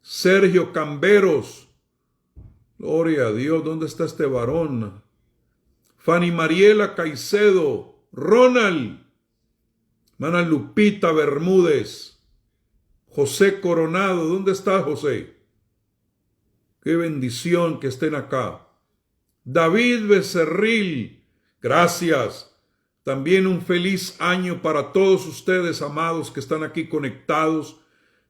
Sergio Camberos, gloria a Dios, ¿dónde está este varón? Fanny Mariela Caicedo, Ronald, hermana Lupita Bermúdez, José Coronado, ¿dónde está José? Qué bendición que estén acá. David Becerril, gracias. También un feliz año para todos ustedes, amados, que están aquí conectados.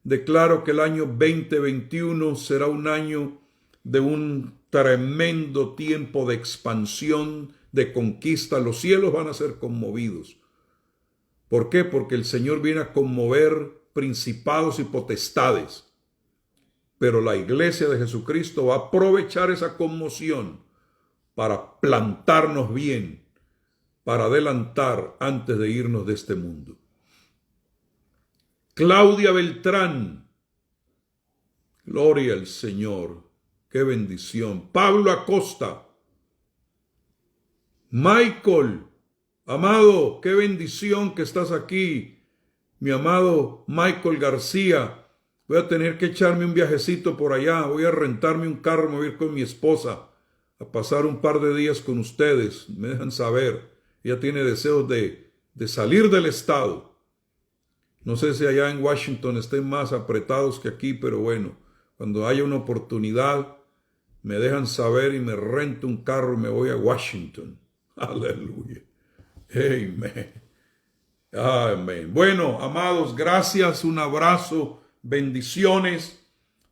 Declaro que el año 2021 será un año de un tremendo tiempo de expansión, de conquista. Los cielos van a ser conmovidos. ¿Por qué? Porque el Señor viene a conmover principados y potestades. Pero la iglesia de Jesucristo va a aprovechar esa conmoción para plantarnos bien, para adelantar antes de irnos de este mundo. Claudia Beltrán, gloria al Señor, qué bendición. Pablo Acosta, Michael, amado, qué bendición que estás aquí. Mi amado Michael García, voy a tener que echarme un viajecito por allá, voy a rentarme un carro, me voy a ir con mi esposa a pasar un par de días con ustedes, me dejan saber. Ella tiene deseos de salir del estado. No sé si allá en Washington estén más apretados que aquí, pero bueno, cuando haya una oportunidad, me dejan saber y me rento un carro y me voy a Washington. Aleluya. Amén. Amén. Bueno, amados, gracias, un abrazo, bendiciones.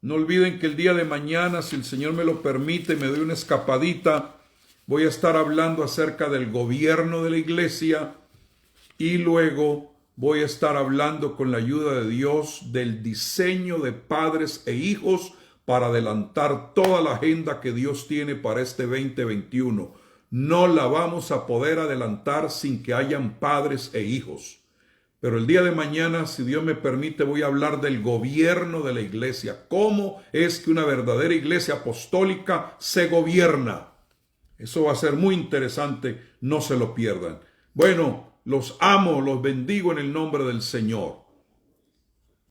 No olviden que el día de mañana, si el Señor me lo permite, me doy una escapadita, voy a estar hablando acerca del gobierno de la iglesia y luego voy a estar hablando con la ayuda de Dios del diseño de padres e hijos para adelantar toda la agenda que Dios tiene para este 2021. No la vamos a poder adelantar sin que hayan padres e hijos. Pero el día de mañana, si Dios me permite, voy a hablar del gobierno de la iglesia. ¿Cómo es que una verdadera iglesia apostólica se gobierna? Eso va a ser muy interesante, no se lo pierdan. Bueno, los amo, los bendigo en el nombre del Señor.